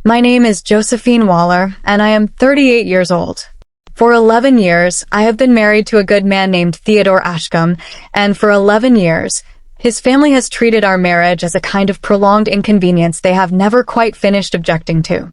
My name is Josephine Waller, and I am 38 years old. For 11 years, I have been married to a good man named Theodore Ashcombe, and for 11 years, his family has treated our marriage as a kind of prolonged inconvenience they have never quite finished objecting to.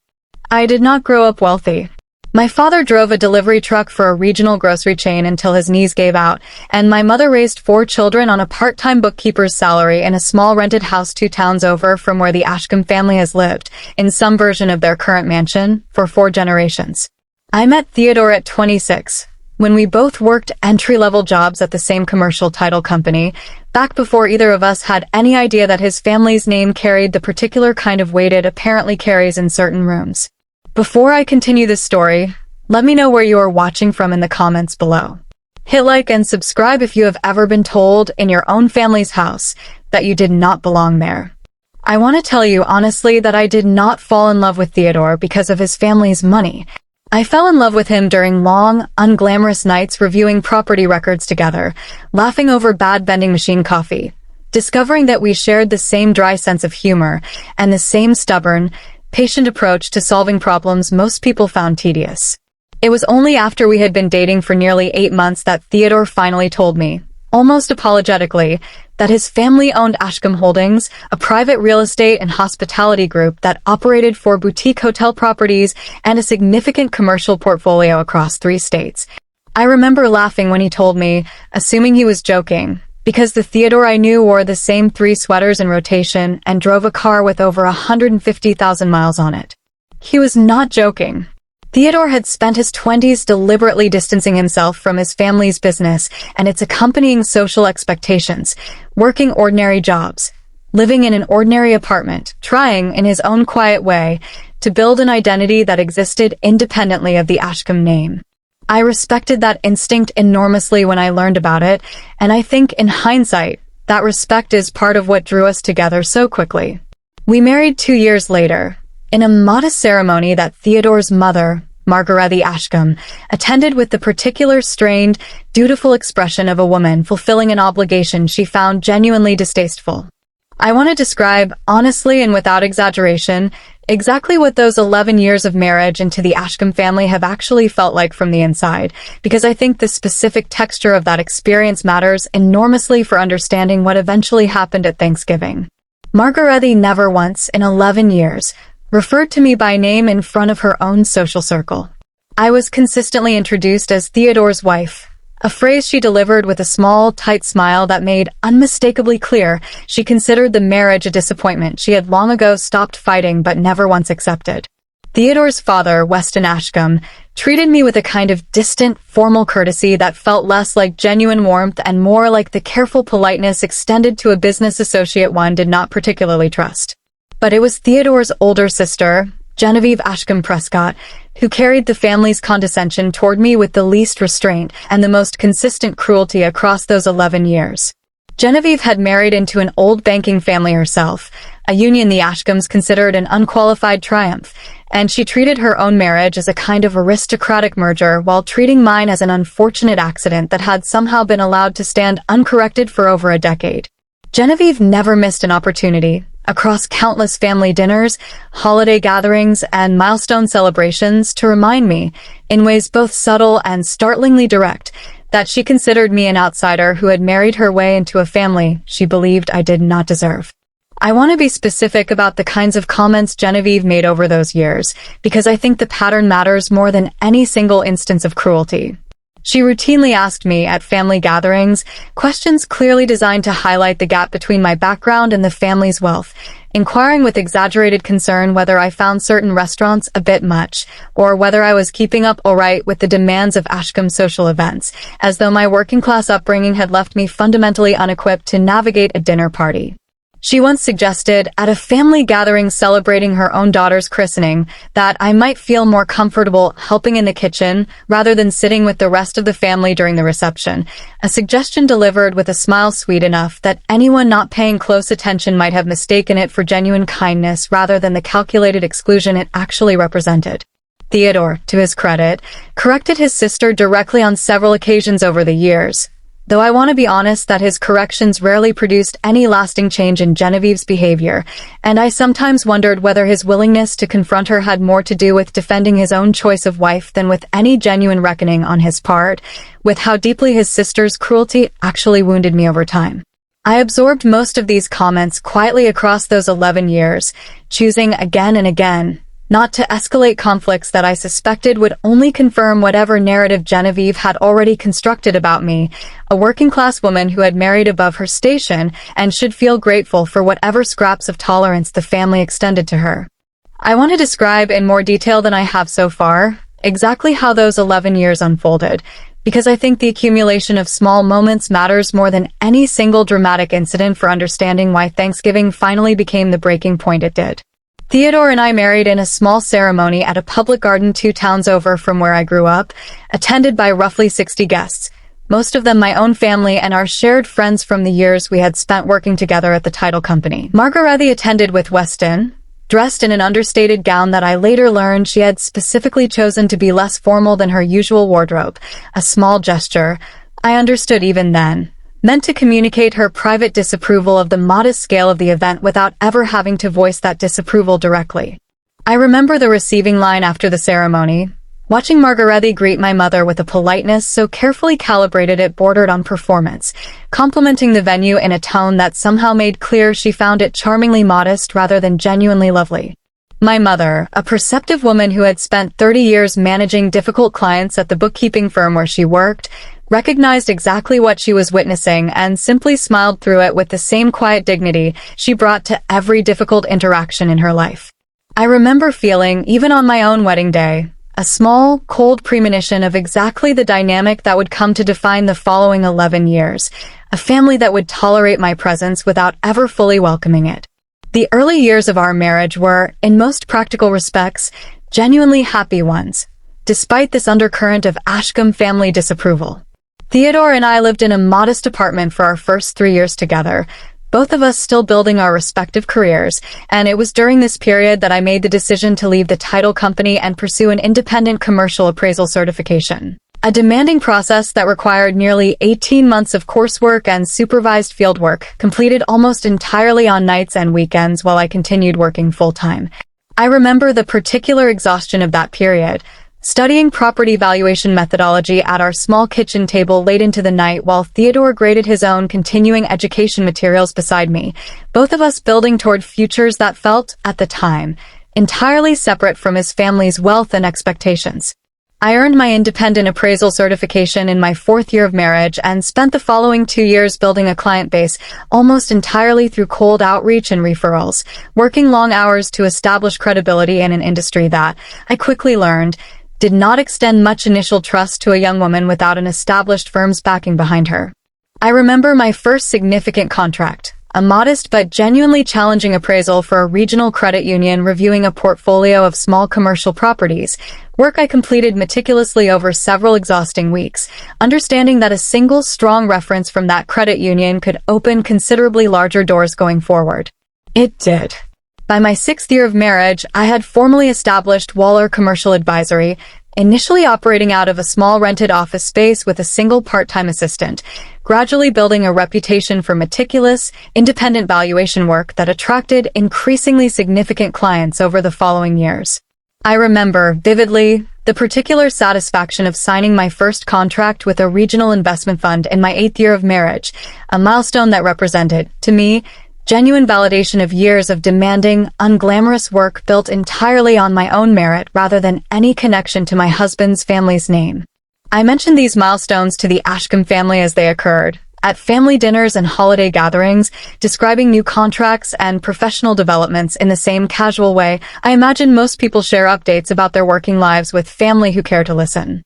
I did not grow up wealthy. My father drove a delivery truck for a regional grocery chain until his knees gave out, and my mother raised 4 children on a part-time bookkeeper's salary in a small rented house 2 towns over from where the Ashcombe family has lived, in some version of their current mansion, for 4 generations. I met Theodore at 26, when we both worked entry-level jobs at the same commercial title company, back before either of us had any idea that his family's name carried the particular kind of weight it apparently carries in certain rooms. Before I continue this story, let me know where you are watching from in the comments below. Hit like and subscribe if you have ever been told in your own family's house that you did not belong there. I want to tell you honestly that I did not fall in love with Theodore because of his family's money. I fell in love with him during long, unglamorous nights reviewing property records together, laughing over bad vending machine coffee, discovering that we shared the same dry sense of humor and the same stubborn, patient approach to solving problems most people found tedious. It was only after we had been dating for nearly 8 months that Theodore finally told me, almost apologetically, that his family owned Ashcombe Holdings, a private real estate and hospitality group that operated 4 boutique hotel properties and a significant commercial portfolio across 3 states. I remember laughing when he told me, assuming he was joking, because the Theodore I knew wore the same 3 sweaters in rotation and drove a car with over 150,000 miles on it. He was not joking. Theodore had spent his 20s deliberately distancing himself from his family's business and its accompanying social expectations, working ordinary jobs, living in an ordinary apartment, trying, in his own quiet way, to build an identity that existed independently of the Ashcombe name. I respected that instinct enormously when I learned about it, and I think, in hindsight, that respect is part of what drew us together so quickly. We married 2 years later, in a modest ceremony that Theodore's mother, Margarethe Ashcombe, attended with the particular strained, dutiful expression of a woman fulfilling an obligation she found genuinely distasteful. I want to describe, honestly and without exaggeration, exactly what those 11 years of marriage into the Ashcombe family have actually felt like from the inside, because I think the specific texture of that experience matters enormously for understanding what eventually happened at Thanksgiving. Margarethe never once, in 11 years, referred to me by name in front of her own social circle. I was consistently introduced as Theodore's wife, a phrase she delivered with a small, tight smile that made unmistakably clear she considered the marriage a disappointment she had long ago stopped fighting but never once accepted. Theodore's father, Weston Ashcombe, treated me with a kind of distant, formal courtesy that felt less like genuine warmth and more like the careful politeness extended to a business associate one did not particularly trust. But it was Theodore's older sister, Genevieve Ashcombe Prescott, who carried the family's condescension toward me with the least restraint and the most consistent cruelty across those 11 years. Genevieve had married into an old banking family herself, a union the Ashcombes considered an unqualified triumph, and she treated her own marriage as a kind of aristocratic merger while treating mine as an unfortunate accident that had somehow been allowed to stand uncorrected for over a decade. Genevieve never missed an opportunity, across countless family dinners, holiday gatherings, and milestone celebrations, to remind me, in ways both subtle and startlingly direct, that she considered me an outsider who had married her way into a family she believed I did not deserve. I want to be specific about the kinds of comments Genevieve made over those years, because I think the pattern matters more than any single instance of cruelty. She routinely asked me, at family gatherings, questions clearly designed to highlight the gap between my background and the family's wealth, inquiring with exaggerated concern whether I found certain restaurants a bit much, or whether I was keeping up all right with the demands of Ashcombe social events, as though my working-class upbringing had left me fundamentally unequipped to navigate a dinner party. She once suggested, at a family gathering celebrating her own daughter's christening, that I might feel more comfortable helping in the kitchen rather than sitting with the rest of the family during the reception, a suggestion delivered with a smile sweet enough that anyone not paying close attention might have mistaken it for genuine kindness rather than the calculated exclusion it actually represented. Theodore, to his credit, corrected his sister directly on several occasions over the years, though I want to be honest that his corrections rarely produced any lasting change in Genevieve's behavior, and I sometimes wondered whether his willingness to confront her had more to do with defending his own choice of wife than with any genuine reckoning on his part, with how deeply his sister's cruelty actually wounded me over time. I absorbed most of these comments quietly across those 11 years, choosing again and again not to escalate conflicts that I suspected would only confirm whatever narrative Genevieve had already constructed about me, a working-class woman who had married above her station and should feel grateful for whatever scraps of tolerance the family extended to her. I want to describe in more detail than I have so far exactly how those 11 years unfolded, because I think the accumulation of small moments matters more than any single dramatic incident for understanding why Thanksgiving finally became the breaking point it did. Theodore and I married in a small ceremony at a public garden 2 towns over from where I grew up, attended by roughly 60 guests, most of them my own family and our shared friends from the years we had spent working together at the title company. Margarethe attended with Weston, dressed in an understated gown that I later learned she had specifically chosen to be less formal than her usual wardrobe, a small gesture, I understood even then, meant to communicate her private disapproval of the modest scale of the event without ever having to voice that disapproval directly. I remember the receiving line after the ceremony, watching Margarethe greet my mother with a politeness so carefully calibrated it bordered on performance, complimenting the venue in a tone that somehow made clear she found it charmingly modest rather than genuinely lovely. My mother, a perceptive woman who had spent 30 years managing difficult clients at the bookkeeping firm where she worked, recognized exactly what she was witnessing and simply smiled through it with the same quiet dignity she brought to every difficult interaction in her life. I remember feeling, even on my own wedding day, a small, cold premonition of exactly the dynamic that would come to define the following 11 years, a family that would tolerate my presence without ever fully welcoming it. The early years of our marriage were, in most practical respects, genuinely happy ones, despite this undercurrent of Ashcombe family disapproval. Theodore and I lived in a modest apartment for our first 3 years together, both of us still building our respective careers, and it was during this period that I made the decision to leave the title company and pursue an independent commercial appraisal certification. A demanding process that required nearly 18 months of coursework and supervised fieldwork, completed almost entirely on nights and weekends while I continued working full-time. I remember the particular exhaustion of that period, studying property valuation methodology at our small kitchen table late into the night while Theodore graded his own continuing education materials beside me, both of us building toward futures that felt, at the time, entirely separate from his family's wealth and expectations. I earned my independent appraisal certification in my 4th year of marriage and spent the following 2 years building a client base almost entirely through cold outreach and referrals, working long hours to establish credibility in an industry that, I quickly learned, did not extend much initial trust to a young woman without an established firm's backing behind her. I remember my first significant contract, a modest but genuinely challenging appraisal for a regional credit union reviewing a portfolio of small commercial properties, work I completed meticulously over several exhausting weeks, understanding that a single strong reference from that credit union could open considerably larger doors going forward. It did. By my 6th year of marriage, I had formally established Waller Commercial Advisory, initially operating out of a small rented office space with a single part-time assistant, gradually building a reputation for meticulous, independent valuation work that attracted increasingly significant clients over the following years. I remember, vividly, the particular satisfaction of signing my first contract with a regional investment fund in my 8th year of marriage, a milestone that represented, to me, genuine validation of years of demanding, unglamorous work built entirely on my own merit rather than any connection to my husband's family's name. I mentioned these milestones to the Ashcombe family as they occurred, at family dinners and holiday gatherings, describing new contracts and professional developments in the same casual way I imagine most people share updates about their working lives with family who care to listen.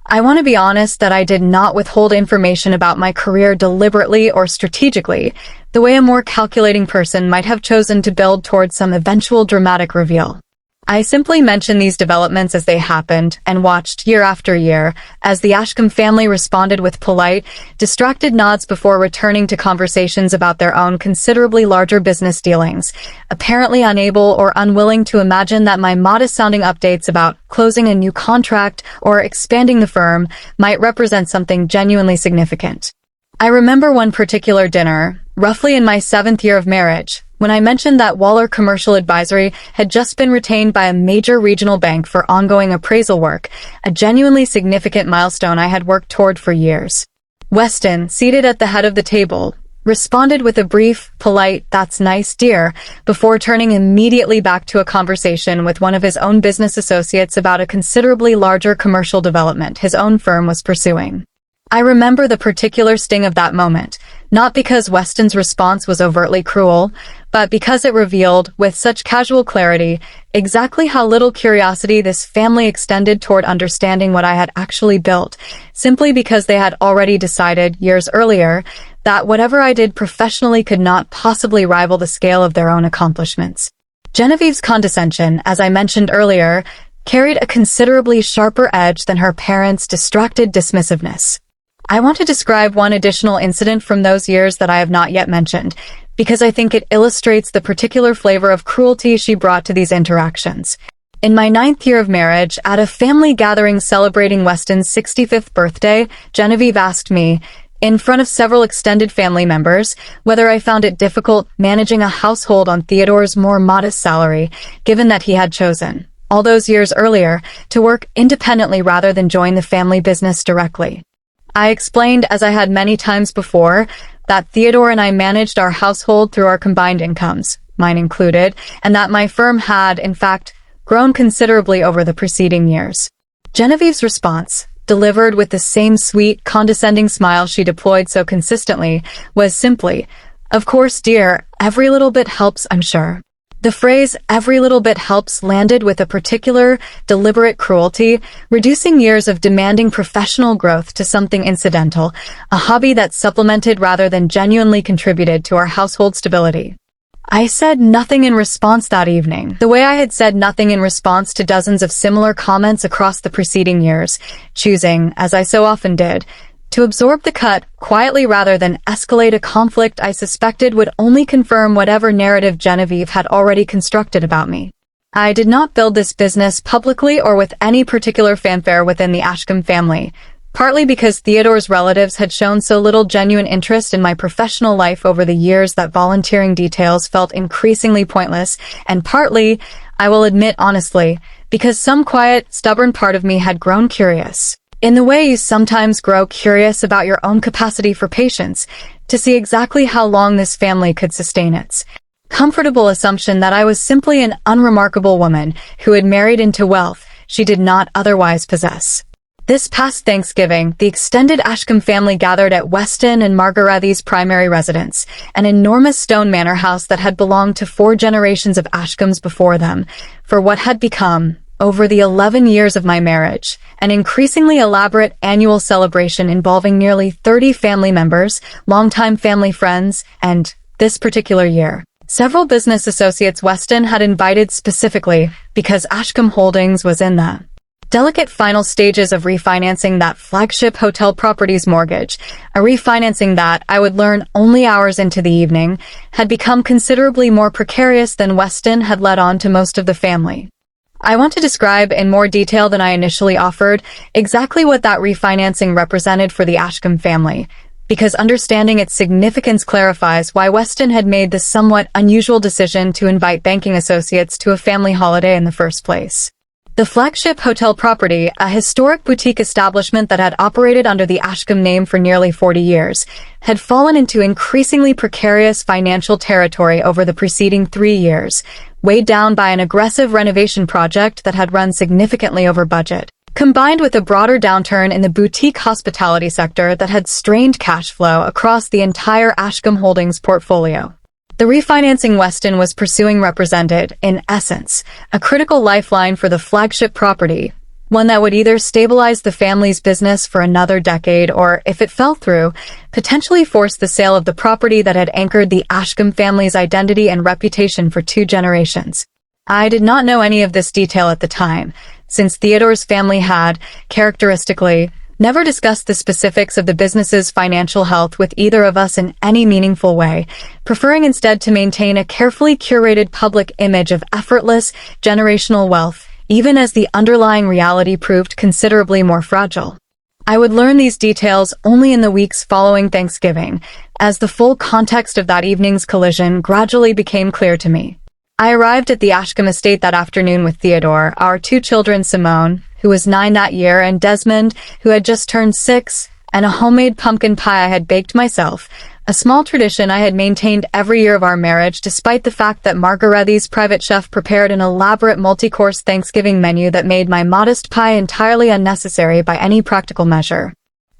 I want to be honest that I did not withhold information about my career deliberately or strategically, the way a more calculating person might have chosen to build towards some eventual dramatic reveal. I simply mentioned these developments as they happened and watched year after year as the Ashcombe family responded with polite, distracted nods before returning to conversations about their own considerably larger business dealings, apparently unable or unwilling to imagine that my modest-sounding updates about closing a new contract or expanding the firm might represent something genuinely significant. I remember one particular dinner, roughly in my 7th year of marriage, when I mentioned that Waller Commercial Advisory had just been retained by a major regional bank for ongoing appraisal work, a genuinely significant milestone I had worked toward for years. Weston, seated at the head of the table, responded with a brief, polite, "That's nice, dear," before turning immediately back to a conversation with one of his own business associates about a considerably larger commercial development his own firm was pursuing. I remember the particular sting of that moment, not because Weston's response was overtly cruel, but because it revealed, with such casual clarity, exactly how little curiosity this family extended toward understanding what I had actually built, simply because they had already decided, years earlier, that whatever I did professionally could not possibly rival the scale of their own accomplishments. Genevieve's condescension, as I mentioned earlier, carried a considerably sharper edge than her parents' distracted dismissiveness. I want to describe one additional incident from those years that I have not yet mentioned, because I think it illustrates the particular flavor of cruelty she brought to these interactions. In my 9th year of marriage, at a family gathering celebrating Weston's 65th birthday, Genevieve asked me, in front of several extended family members, whether I found it difficult managing a household on Theodore's more modest salary, given that he had chosen, all those years earlier, to work independently rather than join the family business directly. I explained, as I had many times before, that Theodore and I managed our household through our combined incomes, mine included, and that my firm had, in fact, grown considerably over the preceding years. Genevieve's response, delivered with the same sweet, condescending smile she deployed so consistently, was simply, "Of course, dear, every little bit helps, I'm sure." The phrase, "every little bit helps," landed with a particular, deliberate cruelty, reducing years of demanding professional growth to something incidental, a hobby that supplemented rather than genuinely contributed to our household stability. I said nothing in response that evening, the way I had said nothing in response to dozens of similar comments across the preceding years, choosing, as I so often did, to absorb the cut quietly rather than escalate a conflict I suspected would only confirm whatever narrative Genevieve had already constructed about me. I did not build this business publicly or with any particular fanfare within the Ashcombe family, partly because Theodore's relatives had shown so little genuine interest in my professional life over the years that volunteering details felt increasingly pointless, and partly, I will admit honestly, because some quiet, stubborn part of me had grown curious. In the way you sometimes grow curious about your own capacity for patience, to see exactly how long this family could sustain its comfortable assumption that I was simply an unremarkable woman who had married into wealth she did not otherwise possess. This past Thanksgiving, the extended Ashcombe family gathered at Weston and Margarethy's primary residence, an enormous stone manor house that had belonged to 4 generations of Ashcombes before them, for what had become, over the 11 years of my marriage, an increasingly elaborate annual celebration involving nearly 30 family members, longtime family friends, and, this particular year, several business associates Weston had invited specifically because Ashcombe Holdings was in the delicate final stages of refinancing that flagship hotel property's mortgage, a refinancing that, I would learn only hours into the evening, had become considerably more precarious than Weston had let on to most of the family. I want to describe in more detail than I initially offered exactly what that refinancing represented for the Ashcombe family, because understanding its significance clarifies why Weston had made the somewhat unusual decision to invite banking associates to a family holiday in the first place. The flagship hotel property, a historic boutique establishment that had operated under the Ashcombe name for nearly 40 years, had fallen into increasingly precarious financial territory over the preceding 3 years, weighed down by an aggressive renovation project that had run significantly over budget, combined with a broader downturn in the boutique hospitality sector that had strained cash flow across the entire Ashcombe Holdings portfolio. The refinancing Weston was pursuing represented, in essence, a critical lifeline for the flagship property, one that would either stabilize the family's business for another decade or, if it fell through, potentially force the sale of the property that had anchored the Ashcombe family's identity and reputation for 2 generations. I did not know any of this detail at the time, since Theodore's family had, characteristically, never discussed the specifics of the business's financial health with either of us in any meaningful way, preferring instead to maintain a carefully curated public image of effortless, generational wealth, even as the underlying reality proved considerably more fragile. I would learn these details only in the weeks following Thanksgiving, as the full context of that evening's collision gradually became clear to me. I arrived at the Ashcombe estate that afternoon with Theodore, our two children, Simone, who was 9 that year, and Desmond, who had just turned 6, and a homemade pumpkin pie I had baked myself, a small tradition I had maintained every year of our marriage, despite the fact that Margarethi's private chef prepared an elaborate multi-course Thanksgiving menu that made my modest pie entirely unnecessary by any practical measure.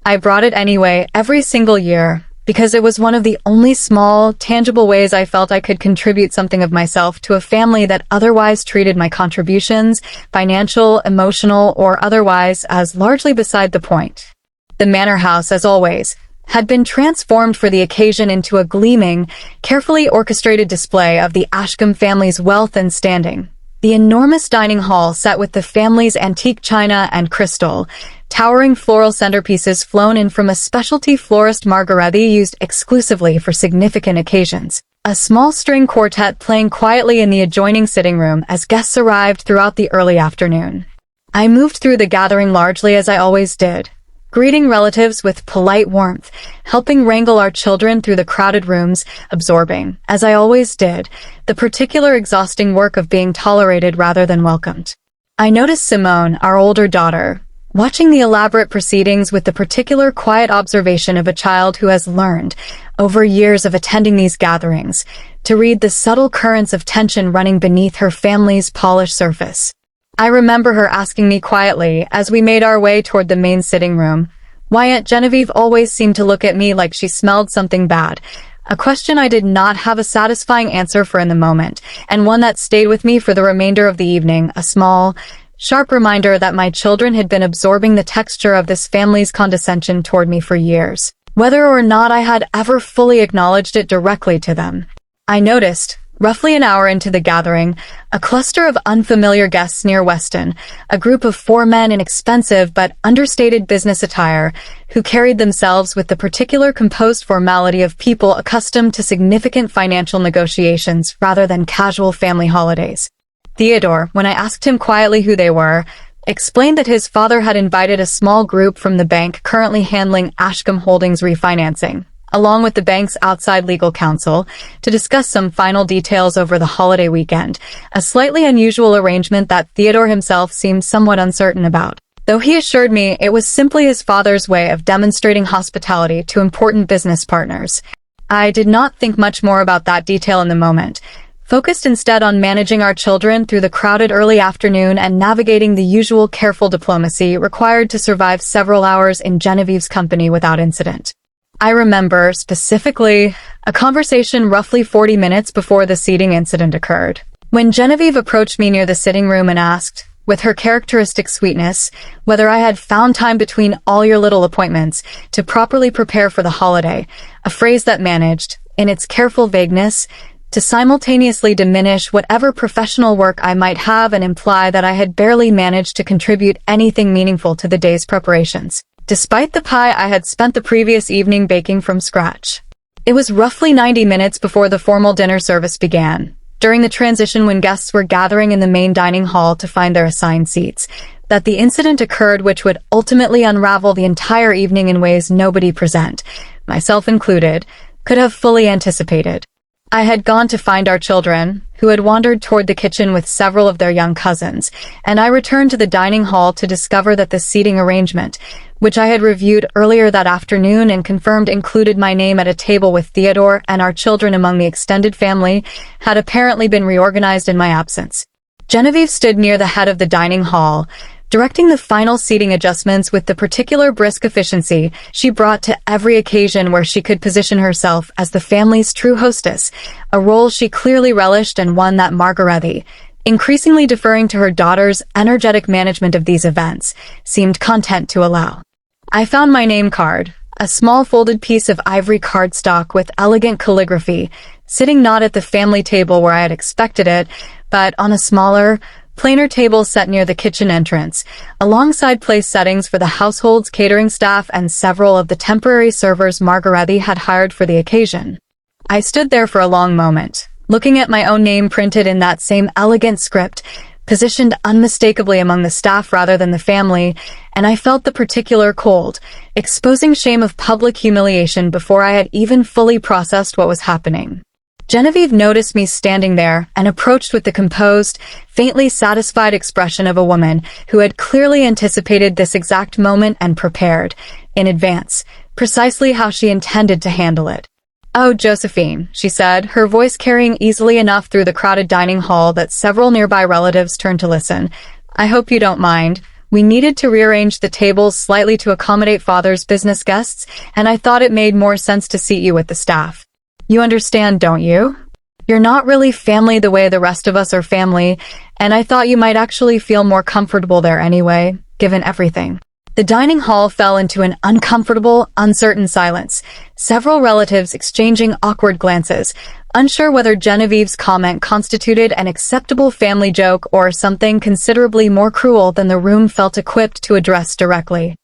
I brought it anyway, every single year, because it was one of the only small, tangible ways I felt I could contribute something of myself to a family that otherwise treated my contributions, financial, emotional, or otherwise, as largely beside the point. The manor house, as always, had been transformed for the occasion into a gleaming, carefully orchestrated display of the Ashcombe family's wealth and standing. The enormous dining hall set with the family's antique china and crystal, towering floral centerpieces flown in from a specialty florist Margarethi used exclusively for significant occasions. A small string quartet playing quietly in the adjoining sitting room as guests arrived throughout the early afternoon. I moved through the gathering largely as I always did, greeting relatives with polite warmth, helping wrangle our children through the crowded rooms, absorbing, as I always did, the particular exhausting work of being tolerated rather than welcomed. I noticed Simone, our older daughter, watching the elaborate proceedings with the particular quiet observation of a child who has learned, over years of attending these gatherings, to read the subtle currents of tension running beneath her family's polished surface. I remember her asking me quietly, as we made our way toward the main sitting room, why Aunt Genevieve always seemed to look at me like she smelled something bad, a question I did not have a satisfying answer for in the moment, and one that stayed with me for the remainder of the evening, a small, sharp reminder that my children had been absorbing the texture of this family's condescension toward me for years, whether or not I had ever fully acknowledged it directly to them. I noticed, roughly an hour into the gathering, a cluster of unfamiliar guests near Weston, a group of 4 men in expensive but understated business attire, who carried themselves with the particular composed formality of people accustomed to significant financial negotiations rather than casual family holidays. Theodore, when I asked him quietly who they were, explained that his father had invited a small group from the bank currently handling Ashcombe Holdings refinancing, along with the bank's outside legal counsel, to discuss some final details over the holiday weekend, a slightly unusual arrangement that Theodore himself seemed somewhat uncertain about, though he assured me it was simply his father's way of demonstrating hospitality to important business partners. I did not think much more about that detail in the moment, focused instead on managing our children through the crowded early afternoon and navigating the usual careful diplomacy required to survive several hours in Genevieve's company without incident. I remember, specifically, a conversation roughly 40 minutes before the seating incident occurred. When Genevieve approached me near the sitting room and asked, with her characteristic sweetness, whether I had found time between all your little appointments to properly prepare for the holiday, a phrase that managed, in its careful vagueness, to simultaneously diminish whatever professional work I might have and imply that I had barely managed to contribute anything meaningful to the day's preparations, despite the pie I had spent the previous evening baking from scratch. It was roughly 90 minutes before the formal dinner service began, during the transition when guests were gathering in the main dining hall to find their assigned seats, that the incident occurred which would ultimately unravel the entire evening in ways nobody present, myself included, could have fully anticipated. I had gone to find our children, who had wandered toward the kitchen with several of their young cousins, and I returned to the dining hall to discover that the seating arrangement, which I had reviewed earlier that afternoon and confirmed included my name at a table with Theodore and our children among the extended family, had apparently been reorganized in my absence. Genevieve stood near the head of the dining hall, directing the final seating adjustments with the particular brisk efficiency she brought to every occasion where she could position herself as the family's true hostess, a role she clearly relished and one that Margarethi, increasingly deferring to her daughter's energetic management of these events, seemed content to allow. I found my name card, a small folded piece of ivory cardstock with elegant calligraphy, sitting not at the family table where I had expected it, but on a smaller, plainer table set near the kitchen entrance, alongside place settings for the household's catering staff and several of the temporary servers Margarethi had hired for the occasion. I stood there for a long moment, looking at my own name printed in that same elegant script, positioned unmistakably among the staff rather than the family, and I felt the particular cold, exposing shame of public humiliation before I had even fully processed what was happening. Genevieve noticed me standing there and approached with the composed, faintly satisfied expression of a woman who had clearly anticipated this exact moment and prepared, in advance, precisely how she intended to handle it. "Oh, Josephine," she said, her voice carrying easily enough through the crowded dining hall that several nearby relatives turned to listen. "I hope you don't mind. We needed to rearrange the tables slightly to accommodate Father's business guests, and I thought it made more sense to seat you with the staff. You understand, don't you? You're not really family the way the rest of us are family, and I thought you might actually feel more comfortable there anyway, given everything." The dining hall fell into an uncomfortable, uncertain silence, several relatives exchanging awkward glances, unsure whether Genevieve's comment constituted an acceptable family joke or something considerably more cruel than the room felt equipped to address directly.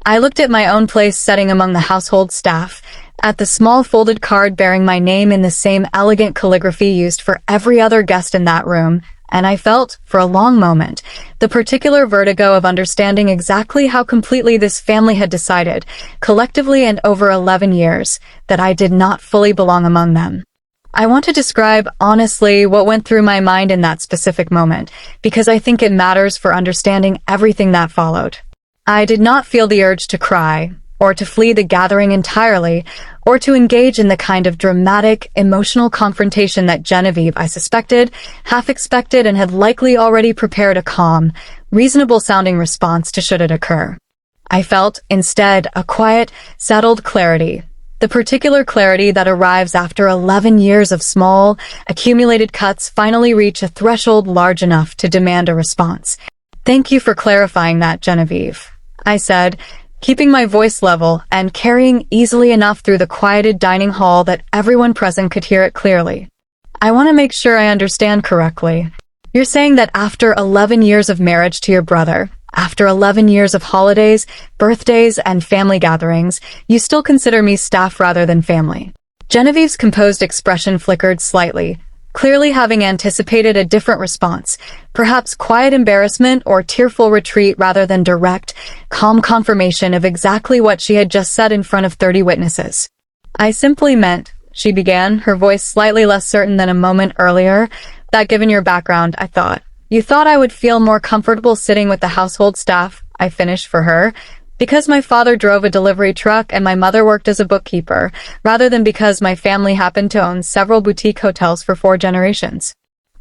I looked at my own place setting among the household staff, at the small folded card bearing my name in the same elegant calligraphy used for every other guest in that room, and I felt, for a long moment, the particular vertigo of understanding exactly how completely this family had decided, collectively and over 11 years, that I did not fully belong among them. I want to describe, honestly, what went through my mind in that specific moment, because I think it matters for understanding everything that followed. I did not feel the urge to cry, or to flee the gathering entirely, or to engage in the kind of dramatic, emotional confrontation that Genevieve, I suspected, half expected and had likely already prepared a calm, reasonable-sounding response to should it occur. I felt, instead, a quiet, settled clarity, the particular clarity that arrives after 11 years of small, accumulated cuts finally reach a threshold large enough to demand a response. "Thank you for clarifying that, Genevieve," I said, keeping my voice level and carrying easily enough through the quieted dining hall that everyone present could hear it clearly. "I want to make sure I understand correctly. You're saying that after 11 years of marriage to your brother, after 11 years of holidays, birthdays, and family gatherings, you still consider me staff rather than family." Genevieve's composed expression flickered slightly, clearly having anticipated a different response, perhaps quiet embarrassment or tearful retreat rather than direct, calm confirmation of exactly what she had just said in front of 30 witnesses. "I simply meant," she began, her voice slightly less certain than a moment earlier, "that given your background, I thought, you thought I would feel more comfortable sitting with the household staff," I finished for her, "because my father drove a delivery truck and my mother worked as a bookkeeper, rather than because my family happened to own several boutique hotels for 4 generations.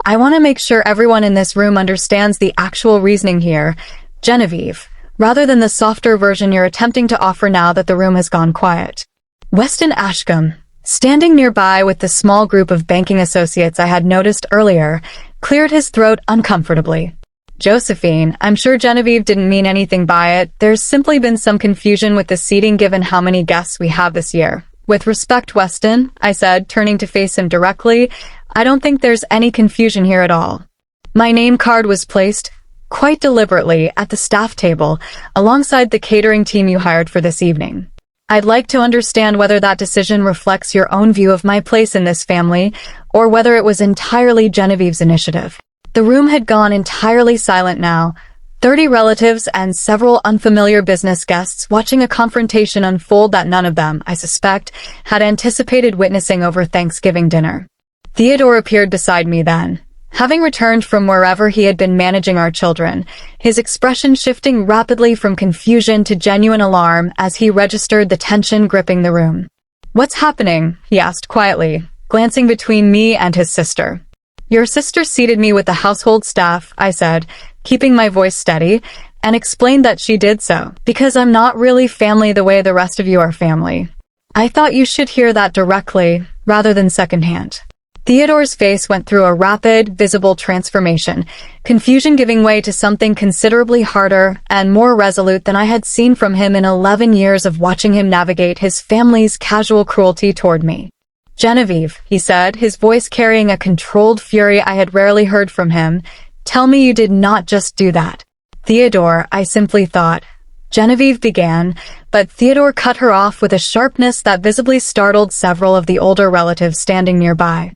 I want to make sure everyone in this room understands the actual reasoning here, Genevieve, rather than the softer version you're attempting to offer now that the room has gone quiet." Weston Ashcombe, standing nearby with the small group of banking associates I had noticed earlier, cleared his throat uncomfortably. "Josephine, I'm sure Genevieve didn't mean anything by it. There's simply been some confusion with the seating given how many guests we have this year." "With respect, Weston," I said, turning to face him directly, "I don't think there's any confusion here at all. My name card was placed, quite deliberately, at the staff table, alongside the catering team you hired for this evening. I'd like to understand whether that decision reflects your own view of my place in this family, or whether it was entirely Genevieve's initiative." The room had gone entirely silent now, 30 relatives and several unfamiliar business guests watching a confrontation unfold that none of them, I suspect, had anticipated witnessing over Thanksgiving dinner. Theodore appeared beside me then, having returned from wherever he had been managing our children, his expression shifting rapidly from confusion to genuine alarm as he registered the tension gripping the room. "What's happening?" he asked quietly, glancing between me and his sister. "Your sister seated me with the household staff," I said, keeping my voice steady, and explained that she did so, "because I'm not really family the way the rest of you are family. I thought you should hear that directly, rather than secondhand." Theodore's face went through a rapid, visible transformation, confusion giving way to something considerably harder and more resolute than I had seen from him in 11 years of watching him navigate his family's casual cruelty toward me. "Genevieve," he said, his voice carrying a controlled fury I had rarely heard from him, "tell me you did not just do that." "Theodore," I simply thought. Genevieve began, but Theodore cut her off with a sharpness that visibly startled several of the older relatives standing nearby.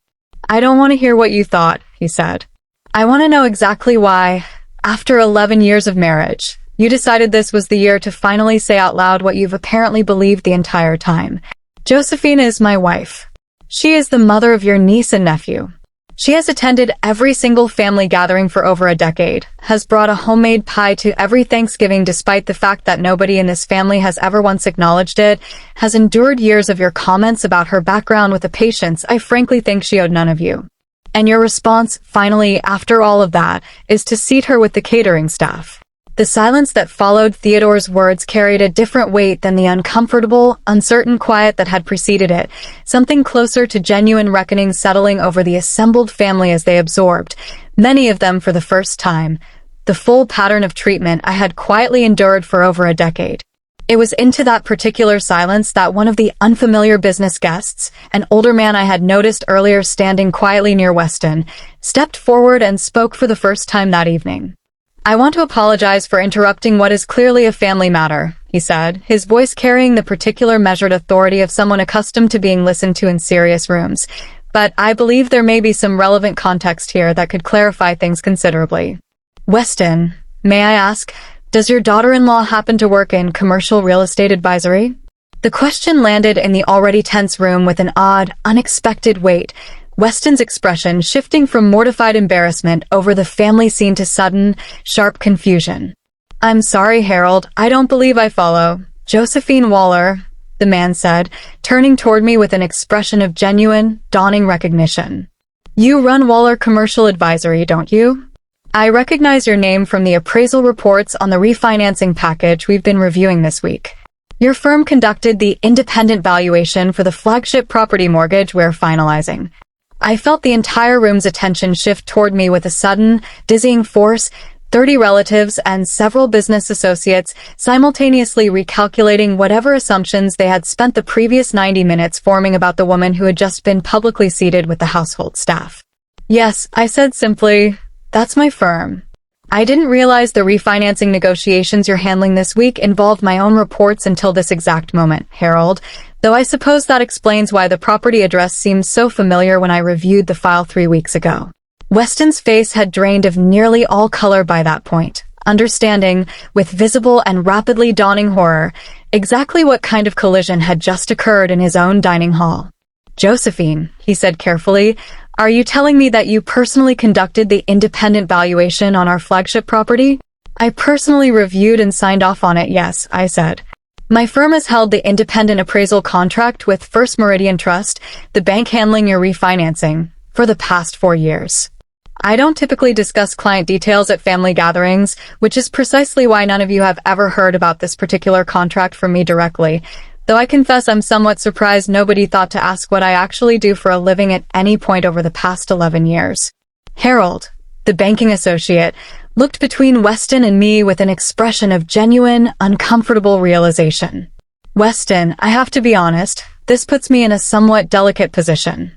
"I don't want to hear what you thought," he said. I want to know exactly why, after 11 years of marriage, you decided this was the year to finally say out loud what you've apparently believed the entire time. Josephine is my wife. She is the mother of your niece and nephew. She has attended every single family gathering for over a decade, has brought a homemade pie to every Thanksgiving despite the fact that nobody in this family has ever once acknowledged it, has endured years of your comments about her background with a patience I frankly think she owed none of you. And your response, finally, after all of that, is to seat her with the catering staff. The silence that followed Theodore's words carried a different weight than the uncomfortable, uncertain quiet that had preceded it, something closer to genuine reckoning settling over the assembled family as they absorbed, many of them for the first time, the full pattern of treatment I had quietly endured for over a decade. It was into that particular silence that one of the unfamiliar business guests, an older man I had noticed earlier standing quietly near Weston, stepped forward and spoke for the first time that evening. "I want to apologize for interrupting what is clearly a family matter," he said, his voice carrying the particular measured authority of someone accustomed to being listened to in serious rooms. "But I believe there may be some relevant context here that could clarify things considerably. Weston, may I ask, does your daughter-in-law happen to work in commercial real estate advisory?" The question landed in the already tense room with an odd, unexpected weight, Weston's expression shifting from mortified embarrassment over the family scene to sudden, sharp confusion. "I'm sorry, Harold, I don't believe I follow. Josephine Waller," the man said, turning toward me with an expression of genuine, dawning recognition. "You run Waller Commercial Advisory, don't you? I recognize your name from the appraisal reports on the refinancing package we've been reviewing this week. Your firm conducted the independent valuation for the flagship property mortgage we're finalizing." I felt the entire room's attention shift toward me with a sudden, dizzying force, 30 relatives and several business associates simultaneously recalculating whatever assumptions they had spent the previous 90 minutes forming about the woman who had just been publicly seated with the household staff. "Yes," I said simply, "that's my firm. I didn't realize the refinancing negotiations you're handling this week involved my own reports until this exact moment, Harold, though I suppose that explains why the property address seemed so familiar when I reviewed the file 3 weeks ago." Weston's face had drained of nearly all color by that point, understanding, with visible and rapidly dawning horror, exactly what kind of collision had just occurred in his own dining hall. "Josephine," he said carefully, "are you telling me that you personally conducted the independent valuation on our flagship property?" "I personally reviewed and signed off on it, yes," I said. "My firm has held the independent appraisal contract with First Meridian Trust, the bank handling your refinancing, for the past 4 years. I don't typically discuss client details at family gatherings, which is precisely why none of you have ever heard about this particular contract from me directly, though I confess I'm somewhat surprised nobody thought to ask what I actually do for a living at any point over the past 11 years. Harold, the banking associate, looked between Weston and me with an expression of genuine, uncomfortable realization. "Weston, I have to be honest, this puts me in a somewhat delicate position.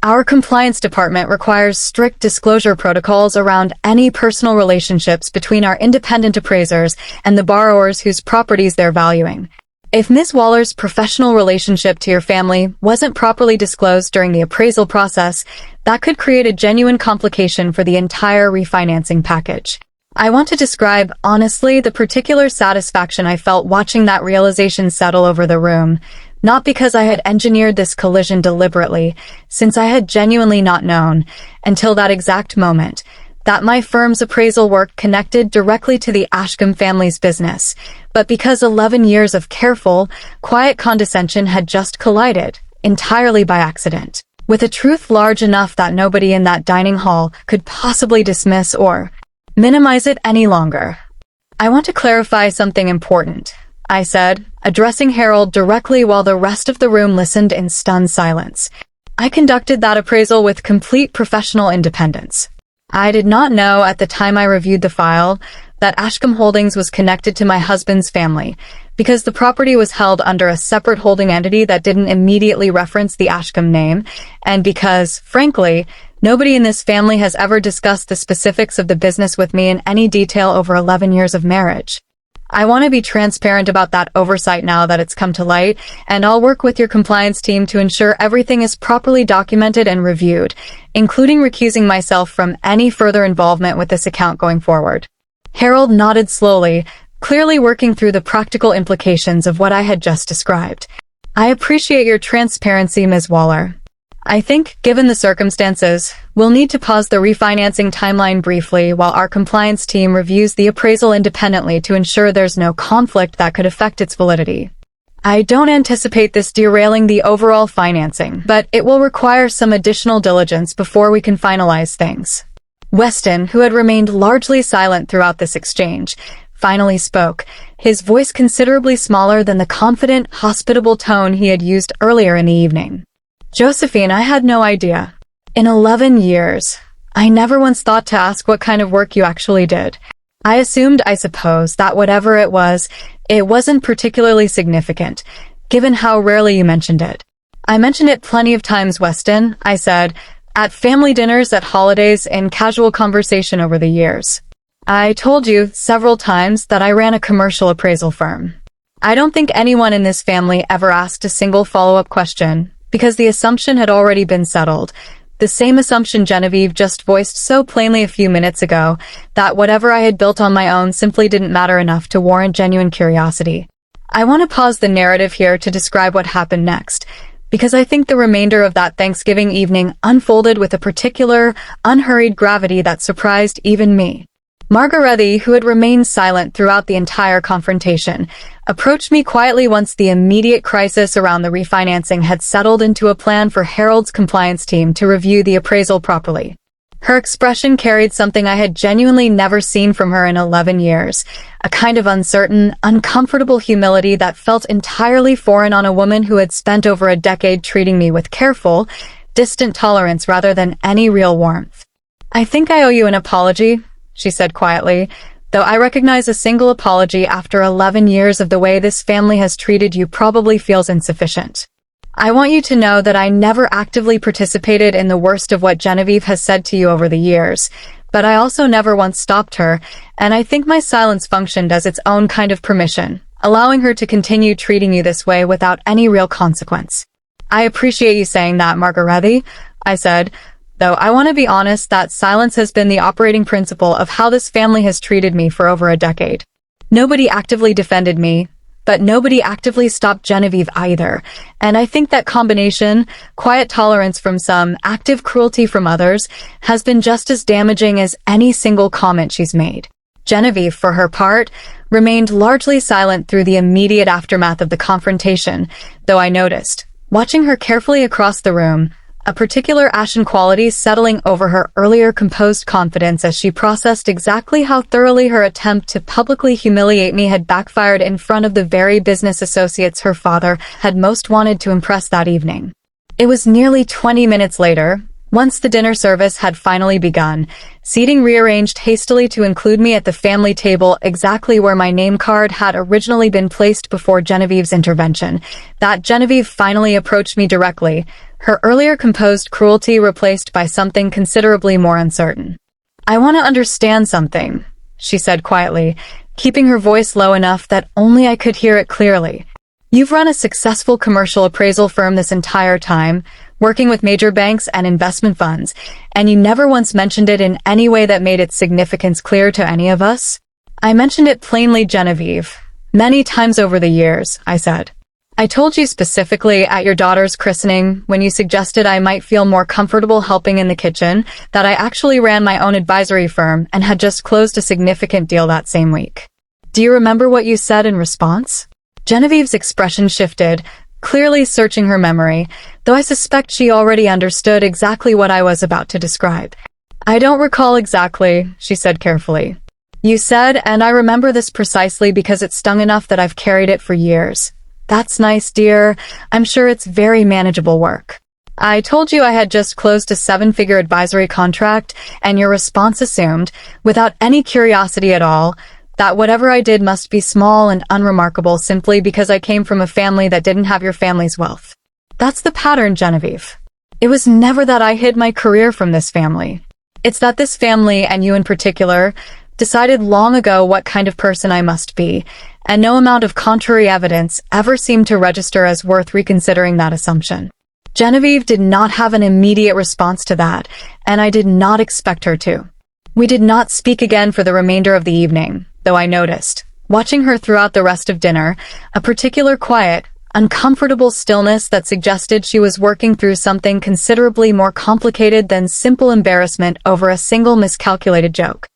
Our compliance department requires strict disclosure protocols around any personal relationships between our independent appraisers and the borrowers whose properties they're valuing. If Ms. Waller's professional relationship to your family wasn't properly disclosed during the appraisal process, that could create a genuine complication for the entire refinancing package." I want to describe, honestly, the particular satisfaction I felt watching that realization settle over the room, not because I had engineered this collision deliberately, since I had genuinely not known, until that exact moment, that my firm's appraisal work connected directly to the Ashcombe family's business, but because 11 years of careful, quiet condescension had just collided, entirely by accident, with a truth large enough that nobody in that dining hall could possibly dismiss or minimize it any longer. "I want to clarify something important," I said, addressing Harold directly while the rest of the room listened in stunned silence. "I conducted that appraisal with complete professional independence. I did not know at the time I reviewed the file that Ashcombe Holdings was connected to my husband's family, because the property was held under a separate holding entity that didn't immediately reference the Ashcombe name, and because, frankly, nobody in this family has ever discussed the specifics of the business with me in any detail over 11 years of marriage. I want to be transparent about that oversight now that it's come to light, and I'll work with your compliance team to ensure everything is properly documented and reviewed, including recusing myself from any further involvement with this account going forward. Harold nodded slowly, clearly working through the practical implications of what I had just described. I appreciate your transparency, Ms. Waller. I think, given the circumstances, we'll need to pause the refinancing timeline briefly while our compliance team reviews the appraisal independently to ensure there's no conflict that could affect its validity. I don't anticipate this derailing the overall financing, but it will require some additional diligence before we can finalize things. Weston, who had remained largely silent throughout this exchange, finally spoke, his voice considerably smaller than the confident, hospitable tone he had used earlier in the evening. Josephine, I had no idea. In 11 years, I never once thought to ask what kind of work you actually did. I assumed, I suppose, that whatever it wasn't particularly significant, given how rarely you mentioned it. I mentioned it plenty of times, Weston, I said, at family dinners, at holidays, in casual conversation over the years. I told you several times that I ran a commercial appraisal firm. I don't think anyone in this family ever asked a single follow-up question, because the assumption had already been settled, the same assumption Genevieve just voiced so plainly a few minutes ago, that whatever I had built on my own simply didn't matter enough to warrant genuine curiosity. I want to pause the narrative here to describe what happened next, because I think the remainder of that Thanksgiving evening unfolded with a particular, unhurried gravity that surprised even me. Margaretti, who had remained silent throughout the entire confrontation, approached me quietly once the immediate crisis around the refinancing had settled into a plan for Harold's compliance team to review the appraisal properly. Her expression carried something I had genuinely never seen from her in 11 years, a kind of uncertain, uncomfortable humility that felt entirely foreign on a woman who had spent over a decade treating me with careful, distant tolerance rather than any real warmth. I think I owe you an apology, she said quietly, though I recognize a single apology after 11 years of the way this family has treated you probably feels insufficient. I want you to know that I never actively participated in the worst of what Genevieve has said to you over the years, but I also never once stopped her, and I think my silence functioned as its own kind of permission, allowing her to continue treating you this way without any real consequence. I appreciate you saying that, Margaretti, I said, though I want to be honest that silence has been the operating principle of how this family has treated me for over a decade. Nobody actively defended me, but nobody actively stopped Genevieve either, and I think that combination, quiet tolerance from some, active cruelty from others, has been just as damaging as any single comment she's made. Genevieve, for her part, remained largely silent through the immediate aftermath of the confrontation, though I noticed, watching her carefully across the room, a particular ashen quality settling over her earlier composed confidence as she processed exactly how thoroughly her attempt to publicly humiliate me had backfired in front of the very business associates her father had most wanted to impress that evening. It was nearly 20 minutes later, once the dinner service had finally begun, seating rearranged hastily to include me at the family table exactly where my name card had originally been placed before Genevieve's intervention, that Genevieve finally approached me directly, her earlier composed cruelty replaced by something considerably more uncertain. I want to understand something, she said quietly, keeping her voice low enough that only I could hear it clearly. You've run a successful commercial appraisal firm this entire time, working with major banks and investment funds, and you never once mentioned it in any way that made its significance clear to any of us? I mentioned it plainly, Genevieve. Many times over the years, I said. I told you specifically at your daughter's christening, when you suggested I might feel more comfortable helping in the kitchen, that I actually ran my own advisory firm and had just closed a significant deal that same week. Do you remember what you said in response? Genevieve's expression shifted, clearly searching her memory, though I suspect she already understood exactly what I was about to describe. I don't recall exactly, she said carefully. You said, and I remember this precisely because it stung enough that I've carried it for years. That's nice, dear. I'm sure it's very manageable work. I told you I had just closed a 7-figure advisory contract, and your response assumed, without any curiosity at all, that whatever I did must be small and unremarkable simply because I came from a family that didn't have your family's wealth. That's the pattern, Genevieve. It was never that I hid my career from this family. It's that this family, and you in particular, decided long ago what kind of person I must be, and no amount of contrary evidence ever seemed to register as worth reconsidering that assumption. Genevieve did not have an immediate response to that, and I did not expect her to. We did not speak again for the remainder of the evening, though I noticed, watching her throughout the rest of dinner, a particular quiet, uncomfortable stillness that suggested she was working through something considerably more complicated than simple embarrassment over a single miscalculated joke.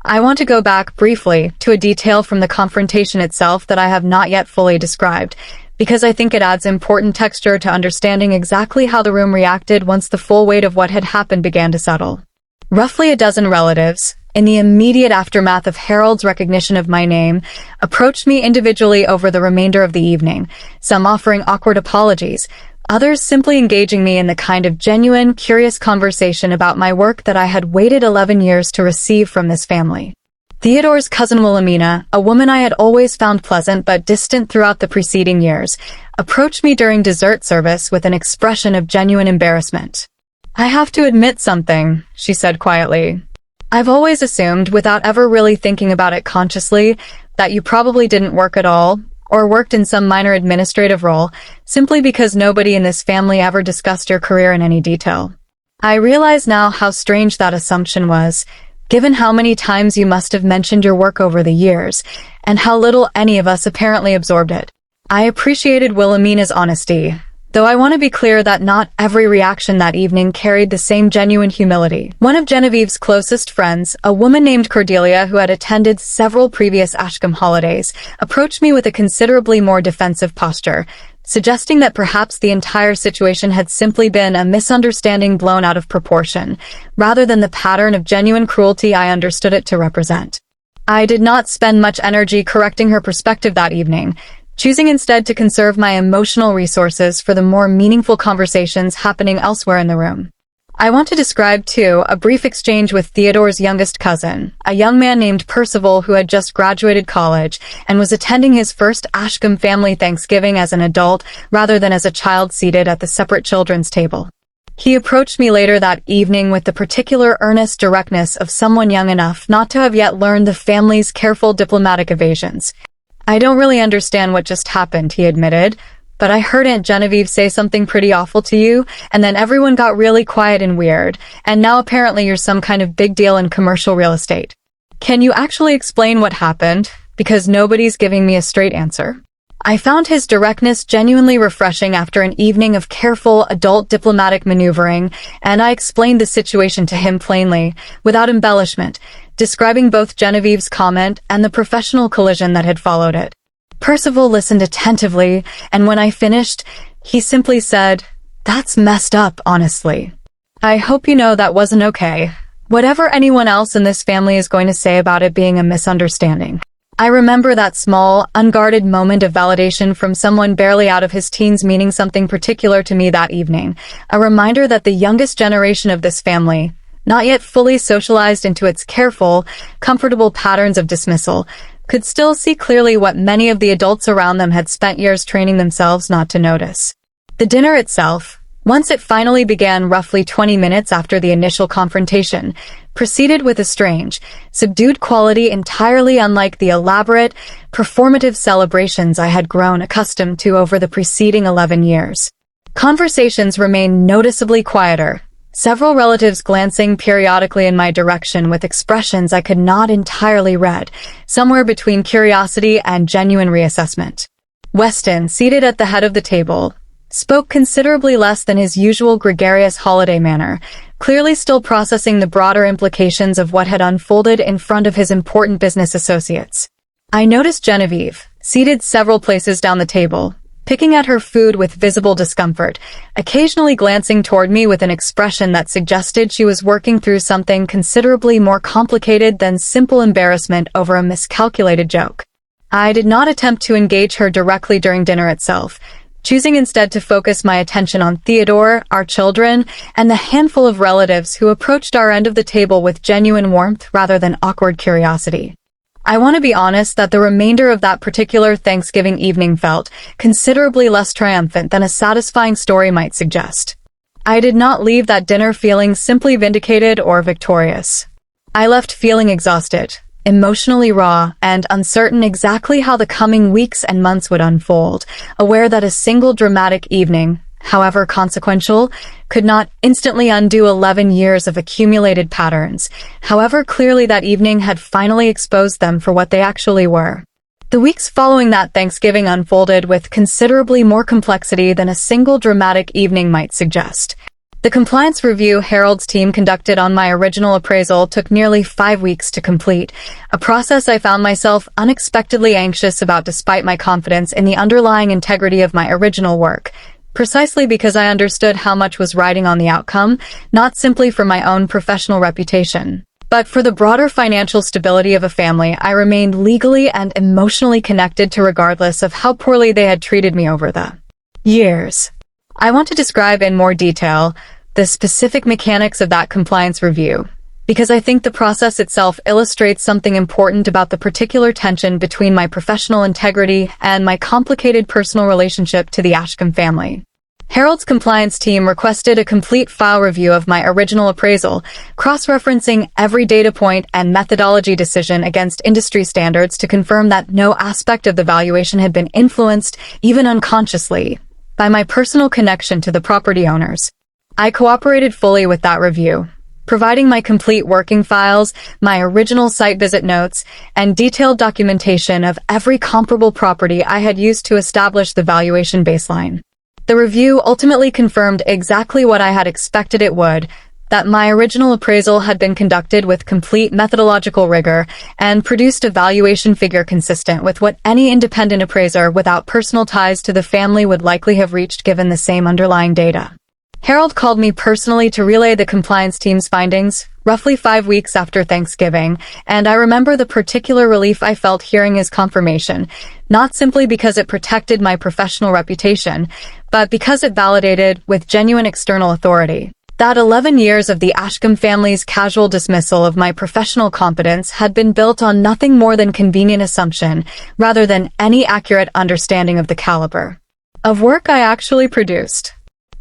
I want to go back briefly to a detail from the confrontation itself that I have not yet fully described, because I think it adds important texture to understanding exactly how the room reacted once the full weight of what had happened began to settle. Roughly a dozen relatives, in the immediate aftermath of Harold's recognition of my name, approached me individually over the remainder of the evening, some offering awkward apologies, others simply engaging me in the kind of genuine, curious conversation about my work that I had waited 11 years to receive from this family. Theodore's cousin Wilhelmina, a woman I had always found pleasant but distant throughout the preceding years, approached me during dessert service with an expression of genuine embarrassment. "I have to admit something," she said quietly. "I've always assumed, without ever really thinking about it consciously, that you probably didn't work at all, or worked in some minor administrative role, simply because nobody in this family ever discussed your career in any detail. I realize now how strange that assumption was, given how many times you must have mentioned your work over the years, and how little any of us apparently absorbed it." I appreciated Wilhelmina's honesty, though I want to be clear that not every reaction that evening carried the same genuine humility. One of Genevieve's closest friends, a woman named Cordelia who had attended several previous Ashcombe holidays, approached me with a considerably more defensive posture, suggesting that perhaps the entire situation had simply been a misunderstanding blown out of proportion, rather than the pattern of genuine cruelty I understood it to represent. I did not spend much energy correcting her perspective that evening, choosing instead to conserve my emotional resources for the more meaningful conversations happening elsewhere in the room. I want to describe, too, a brief exchange with Theodore's youngest cousin, a young man named Percival who had just graduated college and was attending his first Ashcombe family Thanksgiving as an adult rather than as a child seated at the separate children's table. He approached me later that evening with the particular earnest directness of someone young enough not to have yet learned the family's careful diplomatic evasions. "I don't really understand what just happened," he admitted, "but I heard Aunt Genevieve say something pretty awful to you, and then everyone got really quiet and weird, and now apparently you're some kind of big deal in commercial real estate. Can you actually explain what happened? Because nobody's giving me a straight answer." I found his directness genuinely refreshing after an evening of careful, adult diplomatic maneuvering, and I explained the situation to him plainly, without embellishment, describing both Genevieve's comment and the professional collision that had followed it. Percival listened attentively, and when I finished, he simply said, "That's messed up, honestly. I hope you know that wasn't okay. Whatever anyone else in this family is going to say about it being a misunderstanding." I remember that small, unguarded moment of validation from someone barely out of his teens meaning something particular to me that evening, a reminder that the youngest generation of this family, not yet fully socialized into its careful, comfortable patterns of dismissal, could still see clearly what many of the adults around them had spent years training themselves not to notice. The dinner itself, once it finally began roughly 20 minutes after the initial confrontation, proceeded with a strange, subdued quality entirely unlike the elaborate, performative celebrations I had grown accustomed to over the preceding 11 years. Conversations remained noticeably quieter, several relatives glancing periodically in my direction with expressions I could not entirely read, somewhere between curiosity and genuine reassessment. Weston, seated at the head of the table, spoke considerably less than his usual gregarious holiday manner, clearly still processing the broader implications of what had unfolded in front of his important business associates. I noticed Genevieve, seated several places down the table, picking at her food with visible discomfort, occasionally glancing toward me with an expression that suggested she was working through something considerably more complicated than simple embarrassment over a miscalculated joke. I did not attempt to engage her directly during dinner itself, choosing instead to focus my attention on Theodore, our children, and the handful of relatives who approached our end of the table with genuine warmth rather than awkward curiosity. I want to be honest that the remainder of that particular Thanksgiving evening felt considerably less triumphant than a satisfying story might suggest. I did not leave that dinner feeling simply vindicated or victorious. I left feeling exhausted, emotionally raw, and uncertain exactly how the coming weeks and months would unfold, aware that a single dramatic evening, however consequential, could not instantly undo 11 years of accumulated patterns, however clearly that evening had finally exposed them for what they actually were. The weeks following that Thanksgiving unfolded with considerably more complexity than a single dramatic evening might suggest. The compliance review Harold's team conducted on my original appraisal took nearly 5 weeks to complete, a process I found myself unexpectedly anxious about despite my confidence in the underlying integrity of my original work, precisely because I understood how much was riding on the outcome, not simply for my own professional reputation, but for the broader financial stability of a family I remained legally and emotionally connected to regardless of how poorly they had treated me over the years. I want to describe in more detail the specific mechanics of that compliance review, because I think the process itself illustrates something important about the particular tension between my professional integrity and my complicated personal relationship to the Ashcombe family. Harold's compliance team requested a complete file review of my original appraisal, cross-referencing every data point and methodology decision against industry standards to confirm that no aspect of the valuation had been influenced, even unconsciously, by my personal connection to the property owners. I cooperated fully with that review, providing my complete working files, my original site visit notes, and detailed documentation of every comparable property I had used to establish the valuation baseline. The review ultimately confirmed exactly what I had expected it would, that my original appraisal had been conducted with complete methodological rigor and produced a valuation figure consistent with what any independent appraiser without personal ties to the family would likely have reached given the same underlying data. Harold called me personally to relay the compliance team's findings, roughly 5 weeks after Thanksgiving, and I remember the particular relief I felt hearing his confirmation, not simply because it protected my professional reputation, but because it validated, with genuine external authority, that 11 years of the Ashcombe family's casual dismissal of my professional competence had been built on nothing more than convenient assumption, rather than any accurate understanding of the caliber of work I actually produced.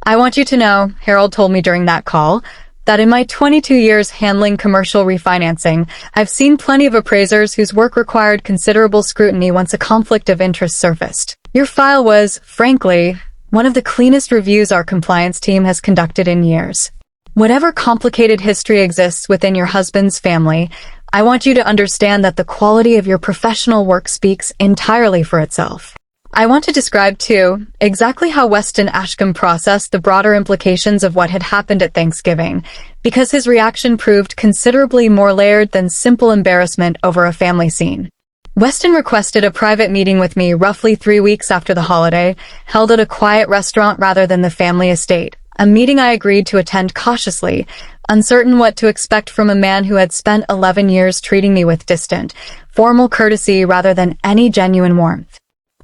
I want you to know, Harold told me during that call, that in my 22 years handling commercial refinancing, I've seen plenty of appraisers whose work required considerable scrutiny once a conflict of interest surfaced. Your file was, frankly, one of the cleanest reviews our compliance team has conducted in years. Whatever complicated history exists within your husband's family, I want you to understand that the quality of your professional work speaks entirely for itself. I want to describe, too, exactly how Weston Ashcombe processed the broader implications of what had happened at Thanksgiving, because his reaction proved considerably more layered than simple embarrassment over a family scene. Weston requested a private meeting with me roughly 3 weeks after the holiday, held at a quiet restaurant rather than the family estate, a meeting I agreed to attend cautiously, uncertain what to expect from a man who had spent 11 years treating me with distant, formal courtesy rather than any genuine warmth.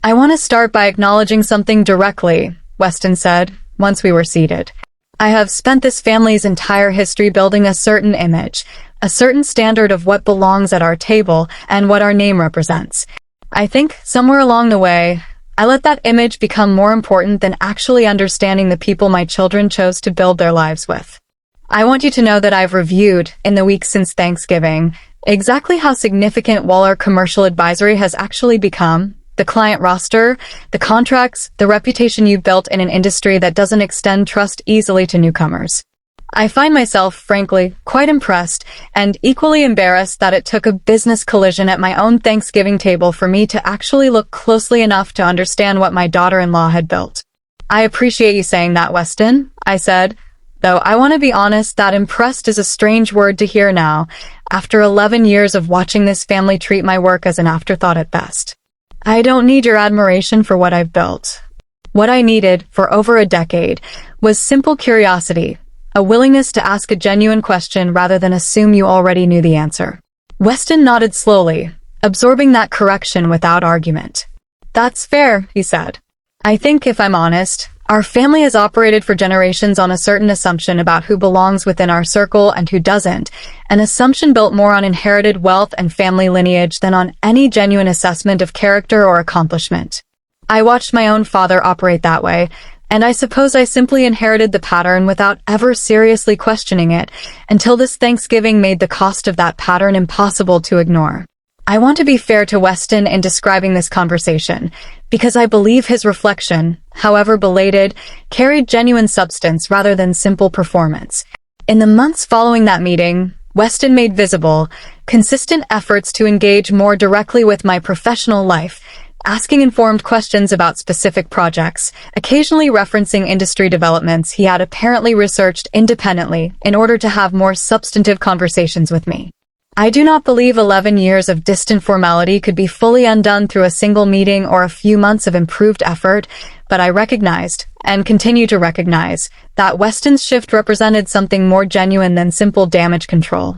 I want to start by acknowledging something directly, Weston said, once we were seated. I have spent this family's entire history building a certain image, a certain standard of what belongs at our table and what our name represents. I think, somewhere along the way, I let that image become more important than actually understanding the people my children chose to build their lives with. I want you to know that I've reviewed, in the weeks since Thanksgiving, exactly how significant Waller Commercial Advisory has actually become, the client roster, the contracts, the reputation you've built in an industry that doesn't extend trust easily to newcomers. I find myself, frankly, quite impressed and equally embarrassed that it took a business collision at my own Thanksgiving table for me to actually look closely enough to understand what my daughter-in-law had built. I appreciate you saying that, Weston, I said, though I want to be honest that impressed is a strange word to hear now, after 11 years of watching this family treat my work as an afterthought at best. I don't need your admiration for what I've built. What I needed, for over a decade, was simple curiosity, a willingness to ask a genuine question rather than assume you already knew the answer. Weston nodded slowly, absorbing that correction without argument. That's fair, he said. I think, if I'm honest, our family has operated for generations on a certain assumption about who belongs within our circle and who doesn't, an assumption built more on inherited wealth and family lineage than on any genuine assessment of character or accomplishment. I watched my own father operate that way, and I suppose I simply inherited the pattern without ever seriously questioning it until this Thanksgiving made the cost of that pattern impossible to ignore. I want to be fair to Weston in describing this conversation, because I believe his reflection, however belated, carried genuine substance rather than simple performance. In the months following that meeting, Weston made visible consistent efforts to engage more directly with my professional life, asking informed questions about specific projects, occasionally referencing industry developments he had apparently researched independently in order to have more substantive conversations with me. I do not believe 11 years of distant formality could be fully undone through a single meeting or a few months of improved effort, but I recognized, and continue to recognize, that Weston's shift represented something more genuine than simple damage control.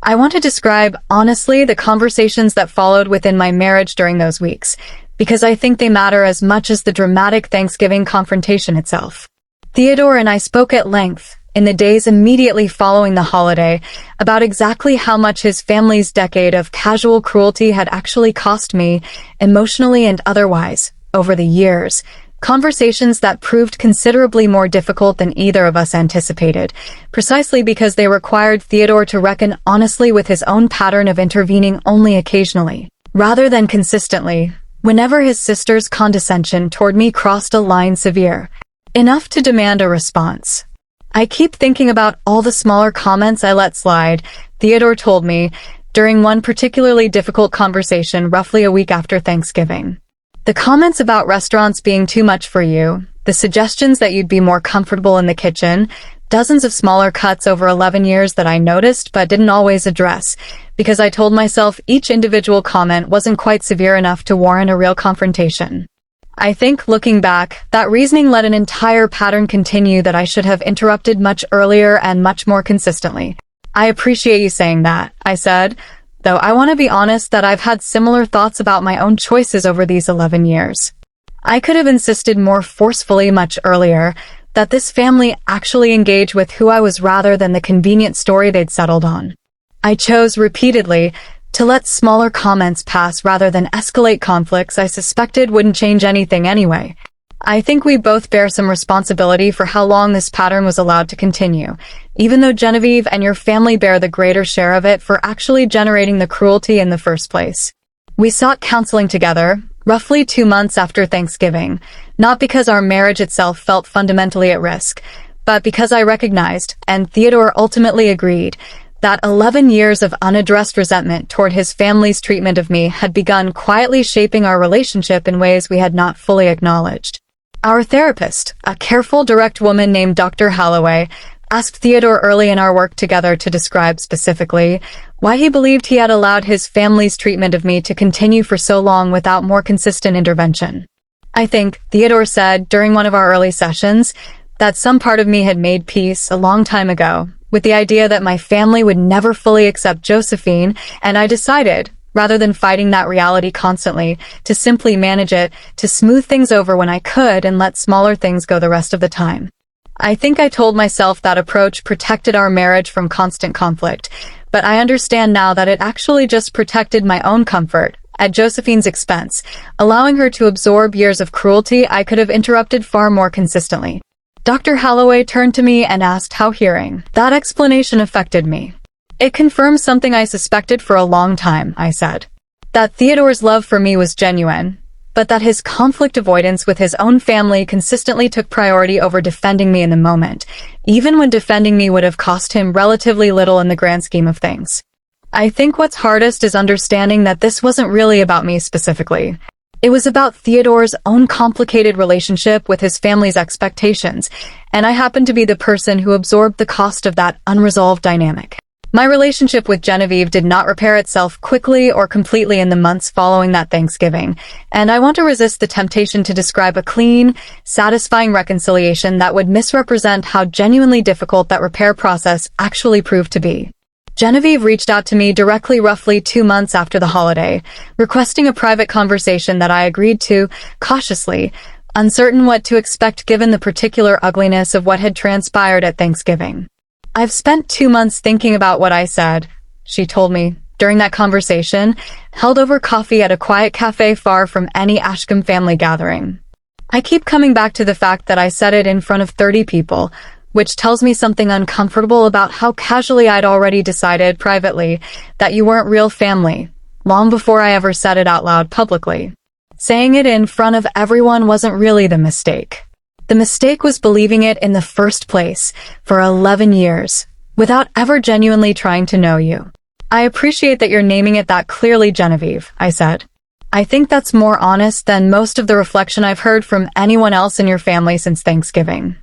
I want to describe, honestly, the conversations that followed within my marriage during those weeks, because I think they matter as much as the dramatic Thanksgiving confrontation itself. Theodore and I spoke at length, in the days immediately following the holiday, about exactly how much his family's decade of casual cruelty had actually cost me, emotionally and otherwise, over the years. Conversations that proved considerably more difficult than either of us anticipated, precisely because they required Theodore to reckon honestly with his own pattern of intervening only occasionally, rather than consistently, whenever his sister's condescension toward me crossed a line severe enough to demand a response. I keep thinking about all the smaller comments I let slide, Theodore told me, during one particularly difficult conversation roughly a week after Thanksgiving. The comments about restaurants being too much for you, the suggestions that you'd be more comfortable in the kitchen, dozens of smaller cuts over 11 years that I noticed but didn't always address, because I told myself each individual comment wasn't quite severe enough to warrant a real confrontation. I think, looking back, that reasoning let an entire pattern continue that I should have interrupted much earlier and much more consistently. I appreciate you saying that, I said, though I want to be honest that I've had similar thoughts about my own choices over these 11 years. I could have insisted more forcefully much earlier that this family actually engage with who I was rather than the convenient story they'd settled on. I chose repeatedly to let smaller comments pass rather than escalate conflicts I suspected wouldn't change anything anyway. I think we both bear some responsibility for how long this pattern was allowed to continue, even though Genevieve and your family bear the greater share of it for actually generating the cruelty in the first place. We sought counseling together, roughly 2 months after Thanksgiving, not because our marriage itself felt fundamentally at risk, but because I recognized, and Theodore ultimately agreed, that 11 years of unaddressed resentment toward his family's treatment of me had begun quietly shaping our relationship in ways we had not fully acknowledged. Our therapist, a careful, direct woman named Dr. Holloway, asked Theodore early in our work together to describe specifically why he believed he had allowed his family's treatment of me to continue for so long without more consistent intervention. I think, Theodore said during one of our early sessions, that some part of me had made peace a long time ago with the idea that my family would never fully accept Josephine, and I decided, rather than fighting that reality constantly, to simply manage it, to smooth things over when I could and let smaller things go the rest of the time. I think I told myself that approach protected our marriage from constant conflict, but I understand now that it actually just protected my own comfort, at Josephine's expense, allowing her to absorb years of cruelty I could have interrupted far more consistently. Dr. Holloway turned to me and asked how hearing that explanation affected me. It confirms something I suspected for a long time, I said. That Theodore's love for me was genuine, but that his conflict avoidance with his own family consistently took priority over defending me in the moment, even when defending me would have cost him relatively little in the grand scheme of things. I think what's hardest is understanding that this wasn't really about me specifically. It was about Theodore's own complicated relationship with his family's expectations, and I happened to be the person who absorbed the cost of that unresolved dynamic. My relationship with Genevieve did not repair itself quickly or completely in the months following that Thanksgiving, and I want to resist the temptation to describe a clean, satisfying reconciliation that would misrepresent how genuinely difficult that repair process actually proved to be. Genevieve reached out to me directly roughly 2 months after the holiday, requesting a private conversation that I agreed to, cautiously, uncertain what to expect given the particular ugliness of what had transpired at Thanksgiving. I've spent 2 months thinking about what I said, she told me, during that conversation, held over coffee at a quiet cafe far from any Ashcombe family gathering. I keep coming back to the fact that I said it in front of 30 people, which tells me something uncomfortable about how casually I'd already decided privately that you weren't real family, long before I ever said it out loud publicly. Saying it in front of everyone wasn't really the mistake. The mistake was believing it in the first place for 11 years, without ever genuinely trying to know you. I appreciate that you're naming it that clearly, Genevieve, I said. I think that's more honest than most of the reflection I've heard from anyone else in your family since Thanksgiving.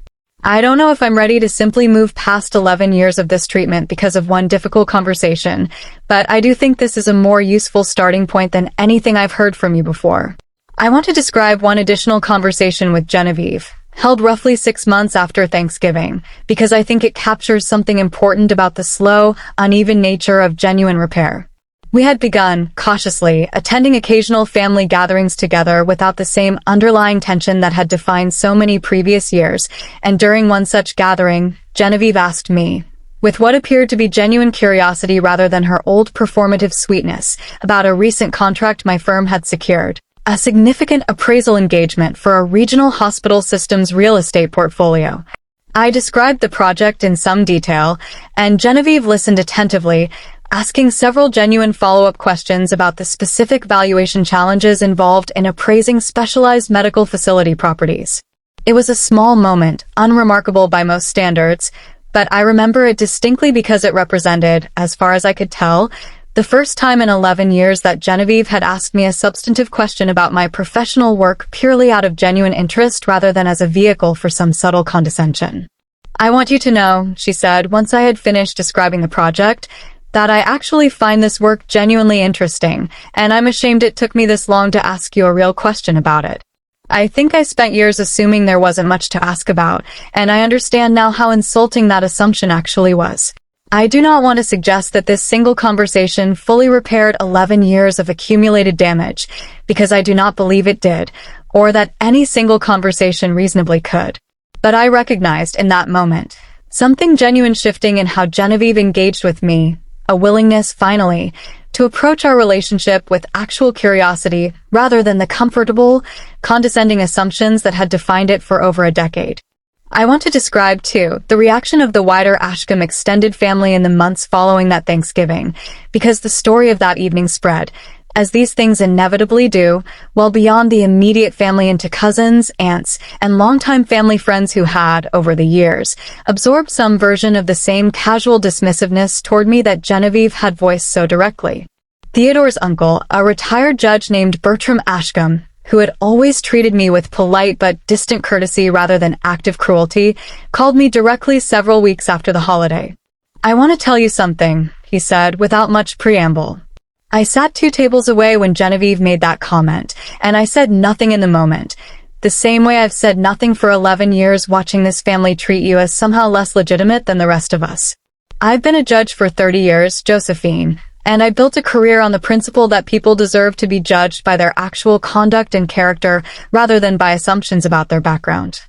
I don't know if I'm ready to simply move past 11 years of this treatment because of one difficult conversation, but I do think this is a more useful starting point than anything I've heard from you before. I want to describe one additional conversation with Genevieve, held roughly 6 months after Thanksgiving, because I think it captures something important about the slow, uneven nature of genuine repair. We had begun, cautiously, attending occasional family gatherings together without the same underlying tension that had defined so many previous years, and during one such gathering, Genevieve asked me, with what appeared to be genuine curiosity rather than her old performative sweetness, about a recent contract my firm had secured, a significant appraisal engagement for a regional hospital system's real estate portfolio. I described the project in some detail, and Genevieve listened attentively, asking several genuine follow-up questions about the specific valuation challenges involved in appraising specialized medical facility properties. It was a small moment, unremarkable by most standards, but I remember it distinctly because it represented, as far as I could tell, the first time in 11 years that Genevieve had asked me a substantive question about my professional work purely out of genuine interest rather than as a vehicle for some subtle condescension. I want you to know, she said, once I had finished describing the project, that I actually find this work genuinely interesting, and I'm ashamed it took me this long to ask you a real question about it. I think I spent years assuming there wasn't much to ask about, and I understand now how insulting that assumption actually was. I do not want to suggest that this single conversation fully repaired 11 years of accumulated damage, because I do not believe it did, or that any single conversation reasonably could. But I recognized in that moment something genuine shifting in how Genevieve engaged with me, a willingness, finally, to approach our relationship with actual curiosity rather than the comfortable, condescending assumptions that had defined it for over a decade. I want to describe, too, the reaction of the wider Ashcombe extended family in the months following that Thanksgiving, because the story of that evening spread, as these things inevitably do, well beyond the immediate family into cousins, aunts, and longtime family friends who had, over the years, absorbed some version of the same casual dismissiveness toward me that Genevieve had voiced so directly. Theodore's uncle, a retired judge named Bertram Ashcombe, who had always treated me with polite but distant courtesy rather than active cruelty, called me directly several weeks after the holiday. "I want to tell you something," he said, without much preamble. I sat 2 tables away when Genevieve made that comment, and I said nothing in the moment, the same way I've said nothing for 11 years watching this family treat you as somehow less legitimate than the rest of us. I've been a judge for 30 years, Josephine, and I built a career on the principle that people deserve to be judged by their actual conduct and character rather than by assumptions about their background.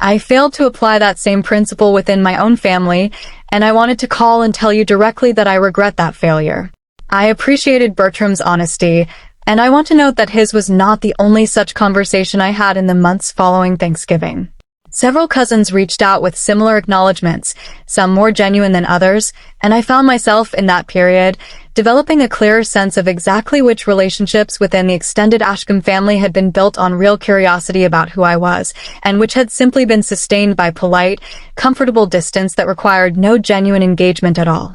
I failed to apply that same principle within my own family, and I wanted to call and tell you directly that I regret that failure. I appreciated Bertram's honesty, and I want to note that his was not the only such conversation I had in the months following Thanksgiving. Several cousins reached out with similar acknowledgments, some more genuine than others, and I found myself, in that period, developing a clearer sense of exactly which relationships within the extended Ashcombe family had been built on real curiosity about who I was, and which had simply been sustained by polite, comfortable distance that required no genuine engagement at all.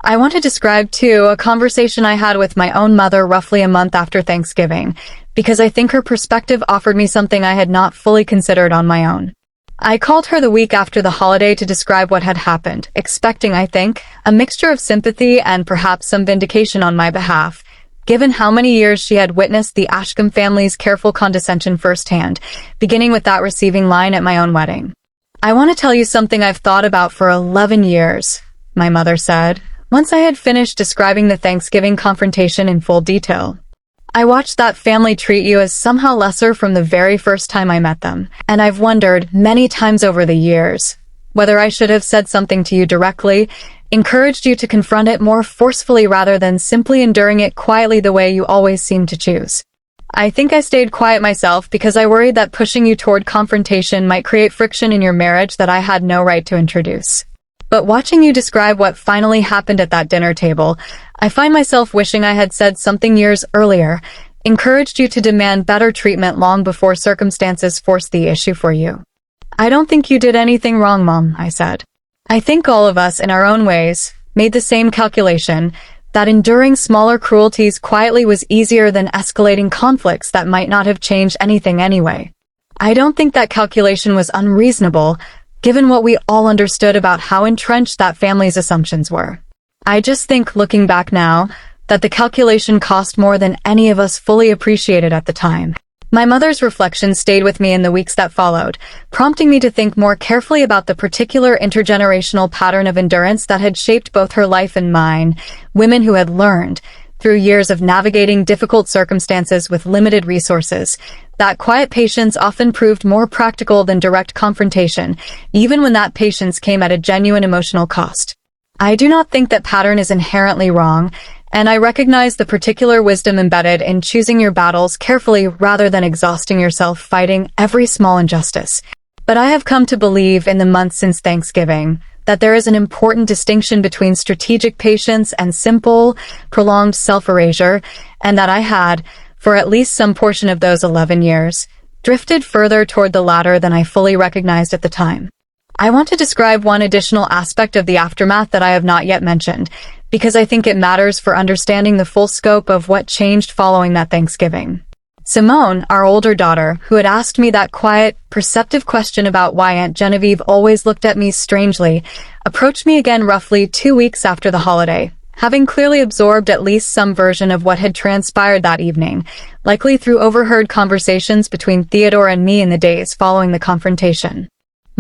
I want to describe, too, a conversation I had with my own mother roughly a month after Thanksgiving, because I think her perspective offered me something I had not fully considered on my own. I called her the week after the holiday to describe what had happened, expecting, I think, a mixture of sympathy and perhaps some vindication on my behalf, given how many years she had witnessed the Ashcombe family's careful condescension firsthand, beginning with that receiving line at my own wedding. "I want to tell you something I've thought about for 11 years, my mother said, once I had finished describing the Thanksgiving confrontation in full detail. I watched that family treat you as somehow lesser from the very first time I met them, and I've wondered many times over the years whether I should have said something to you directly, encouraged you to confront it more forcefully rather than simply enduring it quietly the way you always seem to choose. I think I stayed quiet myself because I worried that pushing you toward confrontation might create friction in your marriage that I had no right to introduce. But watching you describe what finally happened at that dinner table, I find myself wishing I had said something years earlier, encouraged you to demand better treatment long before circumstances forced the issue for you. I don't think you did anything wrong, Mom, I said. I think all of us, in our own ways, made the same calculation, that enduring smaller cruelties quietly was easier than escalating conflicts that might not have changed anything anyway. I don't think that calculation was unreasonable, given what we all understood about how entrenched that family's assumptions were. I just think, looking back now, that the calculation cost more than any of us fully appreciated at the time. My mother's reflections stayed with me in the weeks that followed, prompting me to think more carefully about the particular intergenerational pattern of endurance that had shaped both her life and mine, women who had learned, through years of navigating difficult circumstances with limited resources, that quiet patience often proved more practical than direct confrontation, even when that patience came at a genuine emotional cost. I do not think that pattern is inherently wrong, and I recognize the particular wisdom embedded in choosing your battles carefully rather than exhausting yourself fighting every small injustice. But I have come to believe in the months since Thanksgiving that there is an important distinction between strategic patience and simple, prolonged self-erasure, and that I had, for at least some portion of those 11 years, drifted further toward the latter than I fully recognized at the time. I want to describe one additional aspect of the aftermath that I have not yet mentioned, because I think it matters for understanding the full scope of what changed following that Thanksgiving. Simone, our older daughter, who had asked me that quiet, perceptive question about why Aunt Genevieve always looked at me strangely, approached me again roughly 2 weeks after the holiday, having clearly absorbed at least some version of what had transpired that evening, likely through overheard conversations between Theodore and me in the days following the confrontation.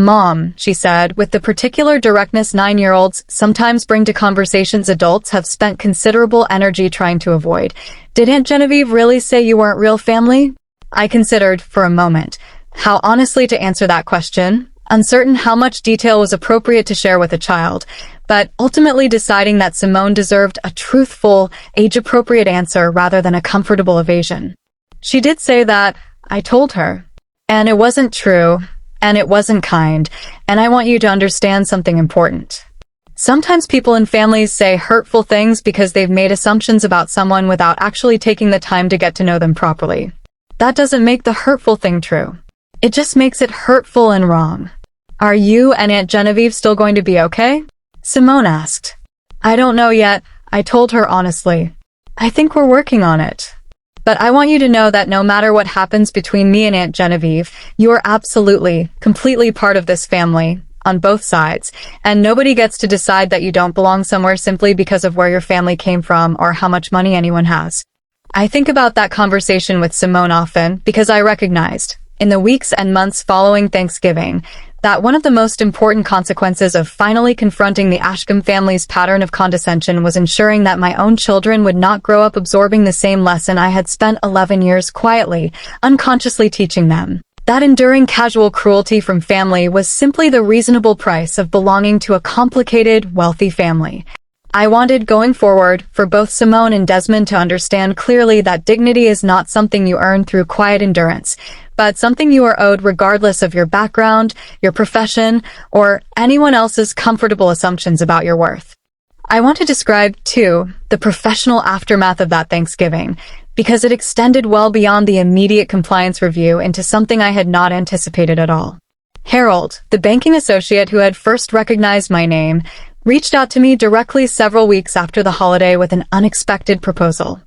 Mom, she said, with the particular directness 9-year-olds sometimes bring to conversations adults have spent considerable energy trying to avoid, did Aunt Genevieve really say you weren't real family? I considered, for a moment, how honestly to answer that question, uncertain how much detail was appropriate to share with a child, but ultimately deciding that Simone deserved a truthful, age-appropriate answer rather than a comfortable evasion. She did say that, I told her, and it wasn't true, and it wasn't kind, and I want you to understand something important. Sometimes people in families say hurtful things because they've made assumptions about someone without actually taking the time to get to know them properly. That doesn't make the hurtful thing true. It just makes it hurtful and wrong. Are you and Aunt Genevieve still going to be okay? Simone asked. I don't know yet, I told her honestly. I think we're working on it. But I want you to know that no matter what happens between me and Aunt Genevieve, you are absolutely, completely part of this family, on both sides, and nobody gets to decide that you don't belong somewhere simply because of where your family came from or how much money anyone has. I think about that conversation with Simone often because I recognized, in the weeks and months following Thanksgiving, that one of the most important consequences of finally confronting the Ashcombe family's pattern of condescension was ensuring that my own children would not grow up absorbing the same lesson I had spent 11 years quietly, unconsciously teaching them. That enduring casual cruelty from family was simply the reasonable price of belonging to a complicated, wealthy family. I wanted, going forward, for both Simone and Desmond to understand clearly that dignity is not something you earn through quiet endurance, but something you are owed regardless of your background, your profession, or anyone else's comfortable assumptions about your worth. I want to describe, too, the professional aftermath of that Thanksgiving, because it extended well beyond the immediate compliance review into something I had not anticipated at all. Harold, the banking associate who had first recognized my name, reached out to me directly several weeks after the holiday with an unexpected proposal.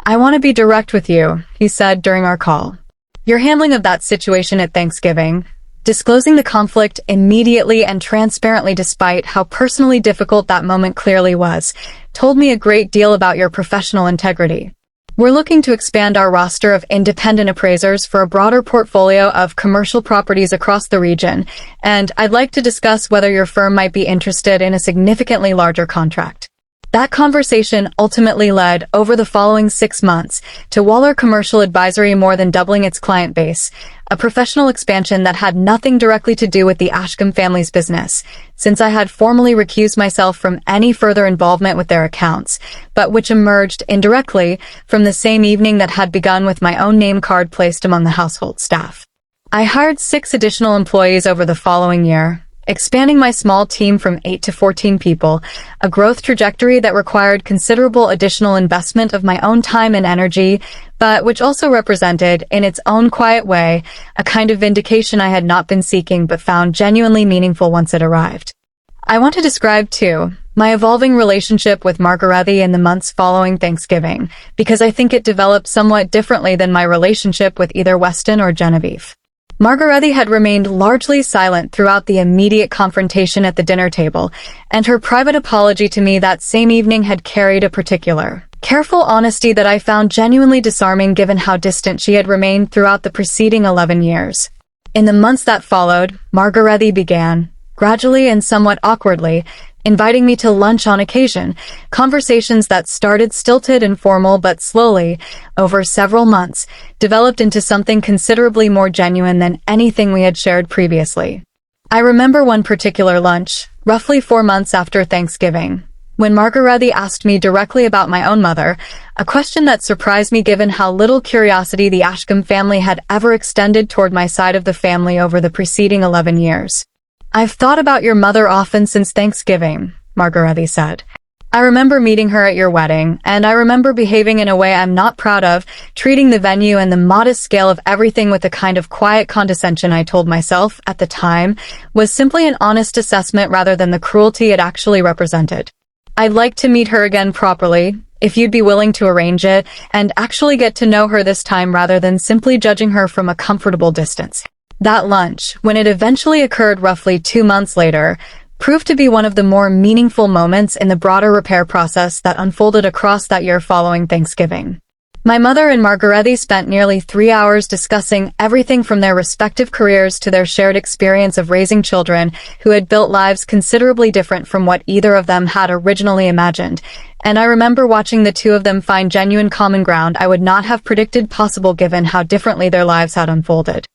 I want to be direct with you, he said during our call. Your handling of that situation at Thanksgiving, disclosing the conflict immediately and transparently despite how personally difficult that moment clearly was, told me a great deal about your professional integrity. We're looking to expand our roster of independent appraisers for a broader portfolio of commercial properties across the region, and I'd like to discuss whether your firm might be interested in a significantly larger contract. That conversation ultimately led, over the following 6 months, to Waller Commercial Advisory more than doubling its client base, a professional expansion that had nothing directly to do with the Ashcombe family's business, since I had formally recused myself from any further involvement with their accounts, but which emerged, indirectly, from the same evening that had begun with my own name card placed among the household staff. I hired 6 additional employees over the following year, expanding my small team from 8 to 14 people, a growth trajectory that required considerable additional investment of my own time and energy, but which also represented, in its own quiet way, a kind of vindication I had not been seeking but found genuinely meaningful once it arrived. I want to describe, too, my evolving relationship with Margaretti in the months following Thanksgiving, because I think it developed somewhat differently than my relationship with either Weston or Genevieve. Margaretti had remained largely silent throughout the immediate confrontation at the dinner table, and her private apology to me that same evening had carried a particular, careful honesty that I found genuinely disarming given how distant she had remained throughout the preceding 11 years. In the months that followed, Margaretti began, gradually and somewhat awkwardly, inviting me to lunch on occasion, conversations that started stilted and formal but slowly, over several months, developed into something considerably more genuine than anything we had shared previously. I remember one particular lunch, roughly 4 months after Thanksgiving, when Margaretti asked me directly about my own mother, a question that surprised me given how little curiosity the Ashcombe family had ever extended toward my side of the family over the preceding 11 years. "I've thought about your mother often since Thanksgiving," Margaretti said. "I remember meeting her at your wedding, and I remember behaving in a way I'm not proud of, treating the venue and the modest scale of everything with a kind of quiet condescension I told myself, at the time, was simply an honest assessment rather than the cruelty it actually represented. I'd like to meet her again properly, if you'd be willing to arrange it, and actually get to know her this time rather than simply judging her from a comfortable distance." That lunch, when it eventually occurred roughly 2 months later, proved to be one of the more meaningful moments in the broader repair process that unfolded across that year following Thanksgiving. My mother and Margaretti spent nearly 3 hours discussing everything from their respective careers to their shared experience of raising children who had built lives considerably different from what either of them had originally imagined, and I remember watching the two of them find genuine common ground I would not have predicted possible given how differently their lives had unfolded.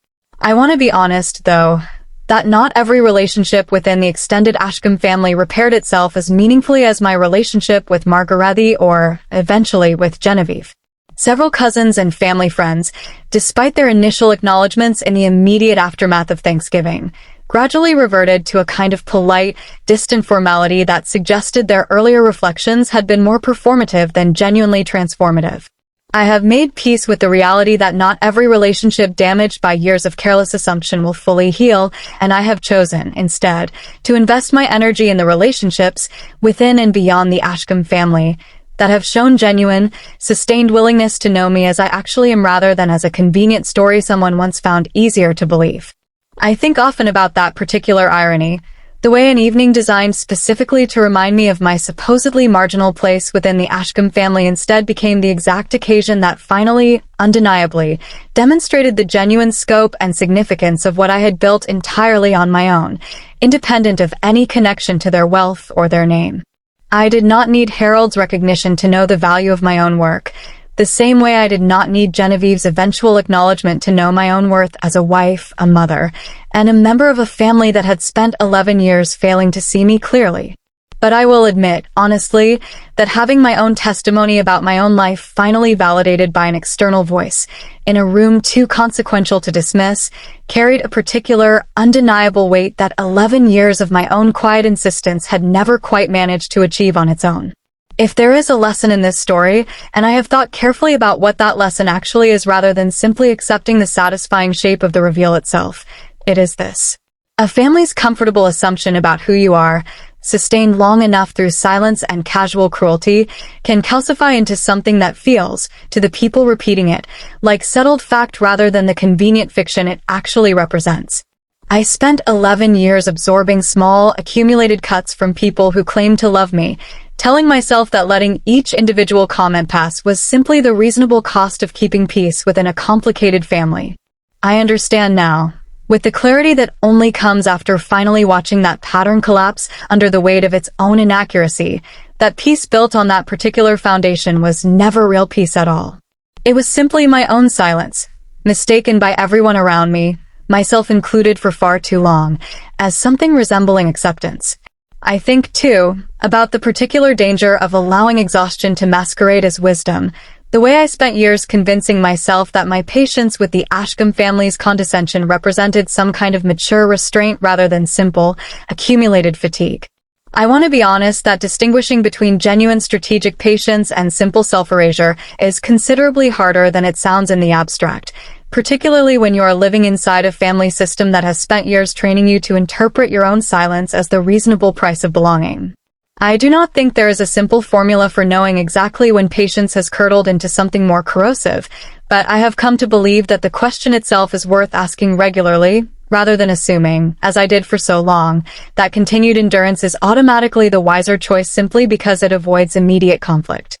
I want to be honest, though, that not every relationship within the extended Ashcombe family repaired itself as meaningfully as my relationship with Margaretti or, eventually, with Genevieve. Several cousins and family friends, despite their initial acknowledgments in the immediate aftermath of Thanksgiving, gradually reverted to a kind of polite, distant formality that suggested their earlier reflections had been more performative than genuinely transformative. I have made peace with the reality that not every relationship damaged by years of careless assumption will fully heal, and I have chosen, instead, to invest my energy in the relationships, within and beyond the Ashcombe family, that have shown genuine, sustained willingness to know me as I actually am rather than as a convenient story someone once found easier to believe. I think often about that particular irony, the way an evening designed specifically to remind me of my supposedly marginal place within the Ashcombe family instead became the exact occasion that finally, undeniably, demonstrated the genuine scope and significance of what I had built entirely on my own, independent of any connection to their wealth or their name. I did not need Harold's recognition to know the value of my own work, the same way I did not need Genevieve's eventual acknowledgement to know my own worth as a wife, a mother, and a member of a family that had spent 11 years failing to see me clearly. But I will admit, honestly, that having my own testimony about my own life finally validated by an external voice, in a room too consequential to dismiss, carried a particular, undeniable weight that 11 years of my own quiet insistence had never quite managed to achieve on its own. If there is a lesson in this story, and I have thought carefully about what that lesson actually is rather than simply accepting the satisfying shape of the reveal itself, it is this. A family's comfortable assumption about who you are, sustained long enough through silence and casual cruelty, can calcify into something that feels, to the people repeating it, like settled fact rather than the convenient fiction it actually represents. I spent 11 years absorbing small, accumulated cuts from people who claimed to love me, telling myself that letting each individual comment pass was simply the reasonable cost of keeping peace within a complicated family. I understand now, with the clarity that only comes after finally watching that pattern collapse under the weight of its own inaccuracy, That peace built on that particular foundation was never real peace at all. It was simply my own silence, mistaken by everyone around me, myself included for far too long, as something resembling acceptance. I think, too, about the particular danger of allowing exhaustion to masquerade as wisdom, the way I spent years convincing myself that my patience with the Ashcombe family's condescension represented some kind of mature restraint rather than simple, accumulated fatigue. I want to be honest that distinguishing between genuine strategic patience and simple self-erasure is considerably harder than it sounds in the abstract, particularly when you are living inside a family system that has spent years training you to interpret your own silence as the reasonable price of belonging. I do not think there is a simple formula for knowing exactly when patience has curdled into something more corrosive, but I have come to believe that the question itself is worth asking regularly, rather than assuming, as I did for so long, that continued endurance is automatically the wiser choice simply because it avoids immediate conflict.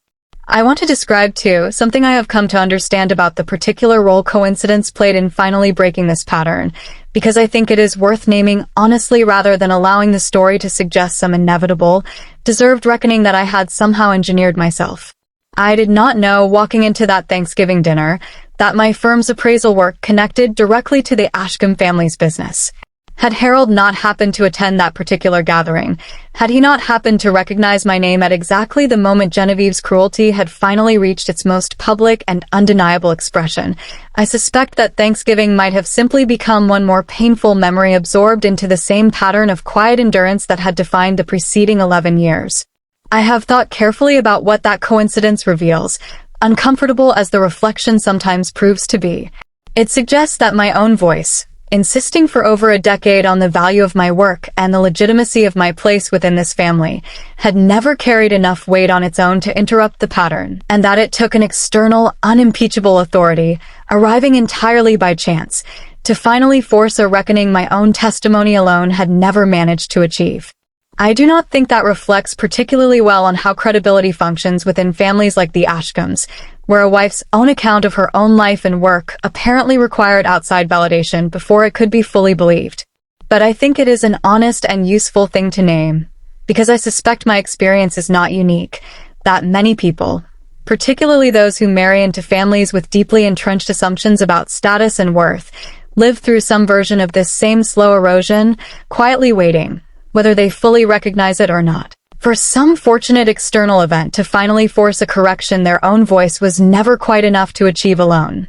I want to describe, too, something I have come to understand about the particular role coincidence played in finally breaking this pattern, because I think it is worth naming honestly rather than allowing the story to suggest some inevitable, deserved reckoning that I had somehow engineered myself. I did not know, walking into that Thanksgiving dinner, that my firm's appraisal work connected directly to the Ashcombe family's business. Had Harold not happened to attend that particular gathering, had he not happened to recognize my name at exactly the moment Genevieve's cruelty had finally reached its most public and undeniable expression, I suspect that Thanksgiving might have simply become one more painful memory absorbed into the same pattern of quiet endurance that had defined the preceding 11 years. I have thought carefully about what that coincidence reveals, uncomfortable as the reflection sometimes proves to be. It suggests that my own voice, insisting for over a decade on the value of my work and the legitimacy of my place within this family, had never carried enough weight on its own to interrupt the pattern, and that it took an external, unimpeachable authority, arriving entirely by chance, to finally force a reckoning my own testimony alone had never managed to achieve. I do not think that reflects particularly well on how credibility functions within families like the Ashcombes, where a wife's own account of her own life and work apparently required outside validation before it could be fully believed. But I think it is an honest and useful thing to name, because I suspect my experience is not unique, that many people, particularly those who marry into families with deeply entrenched assumptions about status and worth, live through some version of this same slow erosion, quietly waiting, whether they fully recognize it or not, for some fortunate external event to finally force a correction their own voice was never quite enough to achieve alone.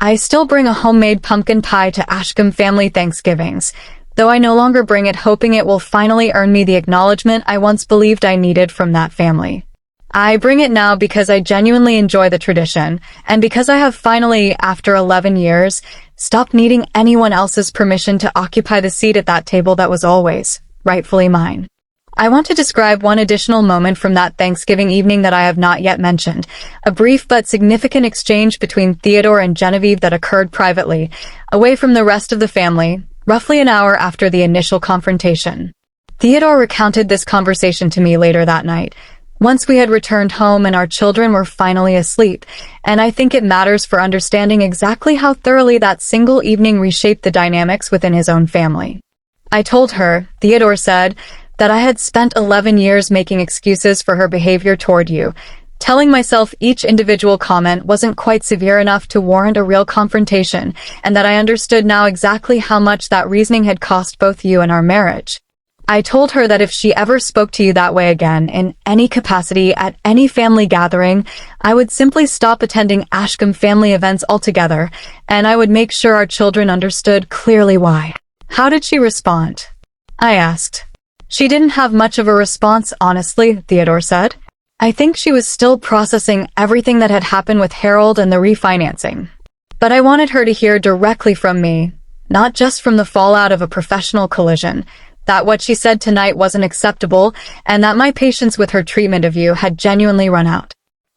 I still bring a homemade pumpkin pie to Ashcombe family Thanksgivings, though I no longer bring it hoping it will finally earn me the acknowledgement I once believed I needed from that family. I bring it now because I genuinely enjoy the tradition, and because I have finally, after 11 years, stopped needing anyone else's permission to occupy the seat at that table that was always rightfully mine. I want to describe one additional moment from that Thanksgiving evening that I have not yet mentioned, a brief but significant exchange between Theodore and Genevieve that occurred privately, away from the rest of the family, roughly an hour after the initial confrontation. Theodore recounted this conversation to me later that night, once we had returned home and our children were finally asleep, and I think it matters for understanding exactly how thoroughly that single evening reshaped the dynamics within his own family. I told her, Theodore said, that I had spent 11 years making excuses for her behavior toward you, telling myself each individual comment wasn't quite severe enough to warrant a real confrontation, and that I understood now exactly how much that reasoning had cost both you and our marriage. I told her that if she ever spoke to you that way again, in any capacity, at any family gathering, I would simply stop attending Ashcombe family events altogether, and I would make sure our children understood clearly why. How did she respond? I asked. She didn't have much of a response, honestly, Theodore said. I think she was still processing everything that had happened with Harold and the refinancing. But I wanted her to hear directly from me, not just from the fallout of a professional collision, that what she said tonight wasn't acceptable, and that my patience with her treatment of you had genuinely run out.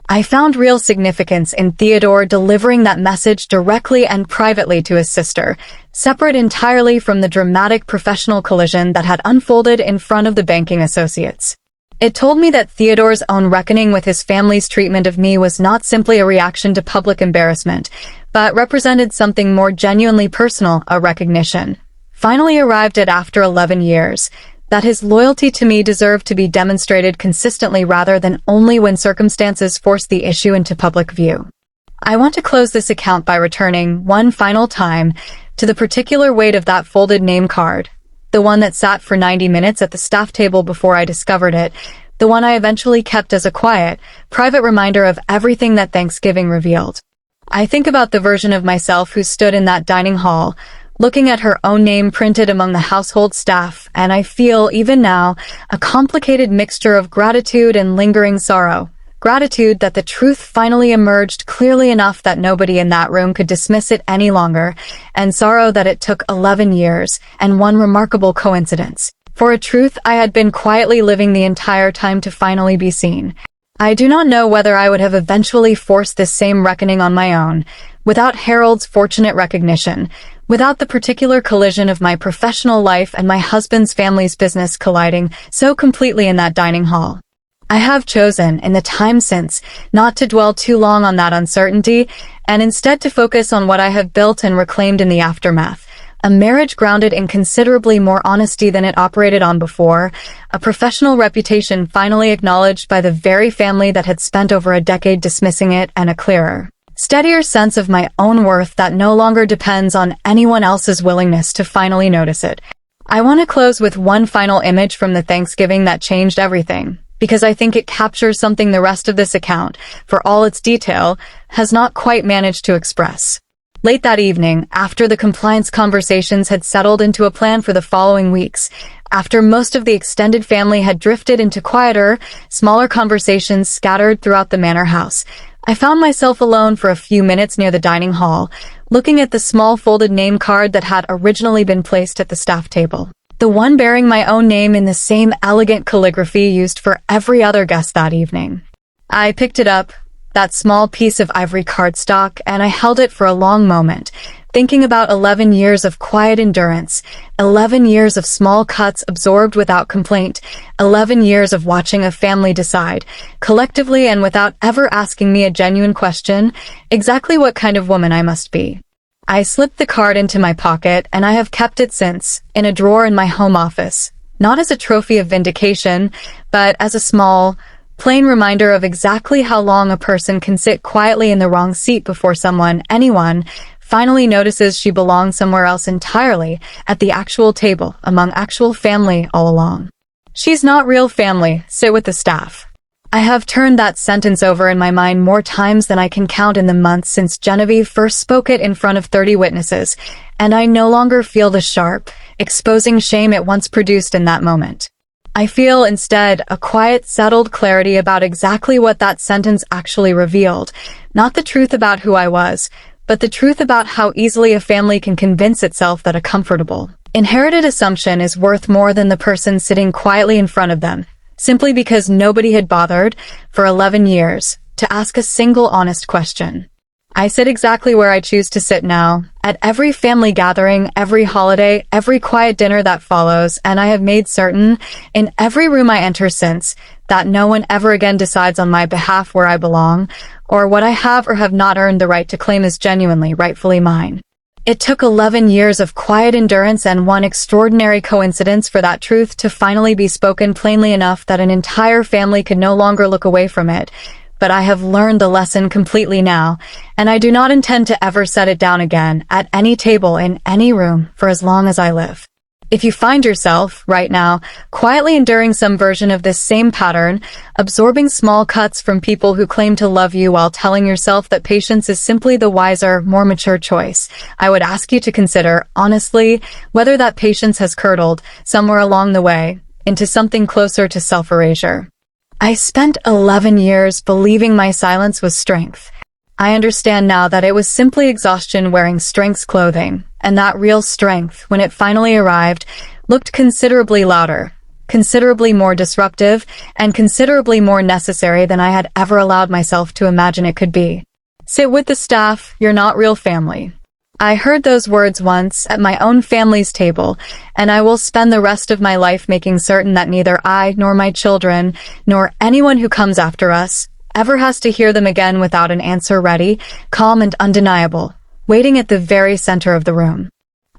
I found real significance in Theodore delivering that message directly and privately to his sister, separate entirely from the dramatic professional collision that had unfolded in front of the banking associates. It told me that Theodore's own reckoning with his family's treatment of me was not simply a reaction to public embarrassment, but represented something more genuinely personal, a recognition. Finally arrived at after 11 years, that his loyalty to me deserved to be demonstrated consistently rather than only when circumstances forced the issue into public view. I want to close this account by returning, one final time, to the particular weight of that folded name card, the one that sat for 90 minutes at the staff table before I discovered it, the one I eventually kept as a quiet, private reminder of everything that Thanksgiving revealed. I think about the version of myself who stood in that dining hall, looking at her own name printed among the household staff, and I feel, even now, a complicated mixture of gratitude and lingering sorrow. Gratitude that the truth finally emerged clearly enough that nobody in that room could dismiss it any longer, and sorrow that it took 11 years, and one remarkable coincidence, for a truth I had been quietly living the entire time to finally be seen. I do not know whether I would have eventually forced this same reckoning on my own, without Harold's fortunate recognition, without the particular collision of my professional life and my husband's family's business colliding so completely in that dining hall. I have chosen, in the time since, not to dwell too long on that uncertainty, and instead to focus on what I have built and reclaimed in the aftermath. A marriage grounded in considerably more honesty than it operated on before, a professional reputation finally acknowledged by the very family that had spent over a decade dismissing it, and a clearer, steadier sense of my own worth that no longer depends on anyone else's willingness to finally notice it. I want to close with one final image from the Thanksgiving that changed everything, because I think it captures something the rest of this account, for all its detail, has not quite managed to express. Late that evening, after the compliance conversations had settled into a plan for the following weeks, after most of the extended family had drifted into quieter, smaller conversations scattered throughout the manor house, I found myself alone for a few minutes near the dining hall, looking at the small folded name card that had originally been placed at the staff table. The one bearing my own name in the same elegant calligraphy used for every other guest that evening. I picked it up, that small piece of ivory cardstock, and I held it for a long moment, thinking about 11 years of quiet endurance, 11 years of small cuts absorbed without complaint, 11 years of watching a family decide, collectively and without ever asking me a genuine question, exactly what kind of woman I must be. I slipped the card into my pocket, and I have kept it since, in a drawer in my home office, not as a trophy of vindication, but as a small, plain reminder of exactly how long a person can sit quietly in the wrong seat before anyone, finally notices she belongs somewhere else entirely, at the actual table, among actual family all along. She's not real family, sit with the staff. I have turned that sentence over in my mind more times than I can count in the months since Genevieve first spoke it in front of 30 witnesses, and I no longer feel the sharp, exposing shame it once produced in that moment. I feel, instead, a quiet, settled clarity about exactly what that sentence actually revealed, not the truth about who I was, but the truth about how easily a family can convince itself that a comfortable, inherited assumption is worth more than the person sitting quietly in front of them, simply because nobody had bothered, for 11 years, to ask a single honest question. I sit exactly where I choose to sit now, at every family gathering, every holiday, every quiet dinner that follows, and I have made certain, in every room I enter since, that no one ever again decides on my behalf where I belong, or what I have or have not earned the right to claim as genuinely, rightfully mine. It took 11 years of quiet endurance and one extraordinary coincidence for that truth to finally be spoken plainly enough that an entire family could no longer look away from it. But I have learned the lesson completely now, and I do not intend to ever set it down again, at any table in any room, for as long as I live. If you find yourself, right now, quietly enduring some version of this same pattern, absorbing small cuts from people who claim to love you while telling yourself that patience is simply the wiser, more mature choice, I would ask you to consider, honestly, whether that patience has curdled, somewhere along the way, into something closer to self-erasure. I spent 11 years believing my silence was strength. I understand now that it was simply exhaustion wearing strength's clothing, and that real strength, when it finally arrived, looked considerably louder, considerably more disruptive, and considerably more necessary than I had ever allowed myself to imagine it could be. Sit with the staff, you're not real family. I heard those words once at my own family's table, and I will spend the rest of my life making certain that neither I nor my children, nor anyone who comes after us, ever has to hear them again without an answer ready, calm and undeniable, waiting at the very center of the room.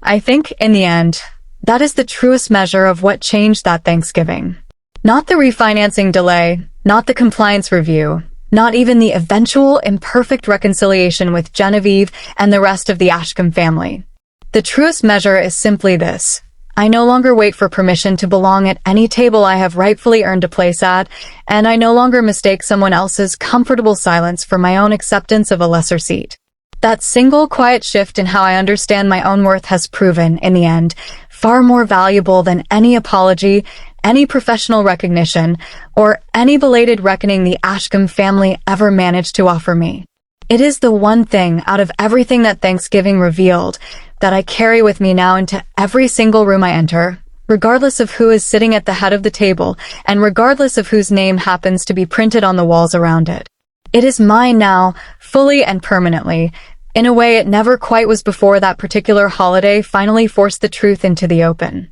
I think, in the end, That is the truest measure of what changed that Thanksgiving. Not the refinancing delay, not the compliance review, not even the eventual imperfect reconciliation with Genevieve and the rest of the Ashcombe family. The truest measure is simply this. I no longer wait for permission to belong at any table I have rightfully earned a place at, and I no longer mistake someone else's comfortable silence for my own acceptance of a lesser seat. That single quiet shift in how I understand my own worth has proven, in the end, far more valuable than any apology, any professional recognition, or any belated reckoning the Ashcombe family ever managed to offer me. It is the one thing out of everything that Thanksgiving revealed that I carry with me now into every single room I enter, regardless of who is sitting at the head of the table and regardless of whose name happens to be printed on the walls around it. It is mine now, fully and permanently, in a way it never quite was before that particular holiday finally forced the truth into the open.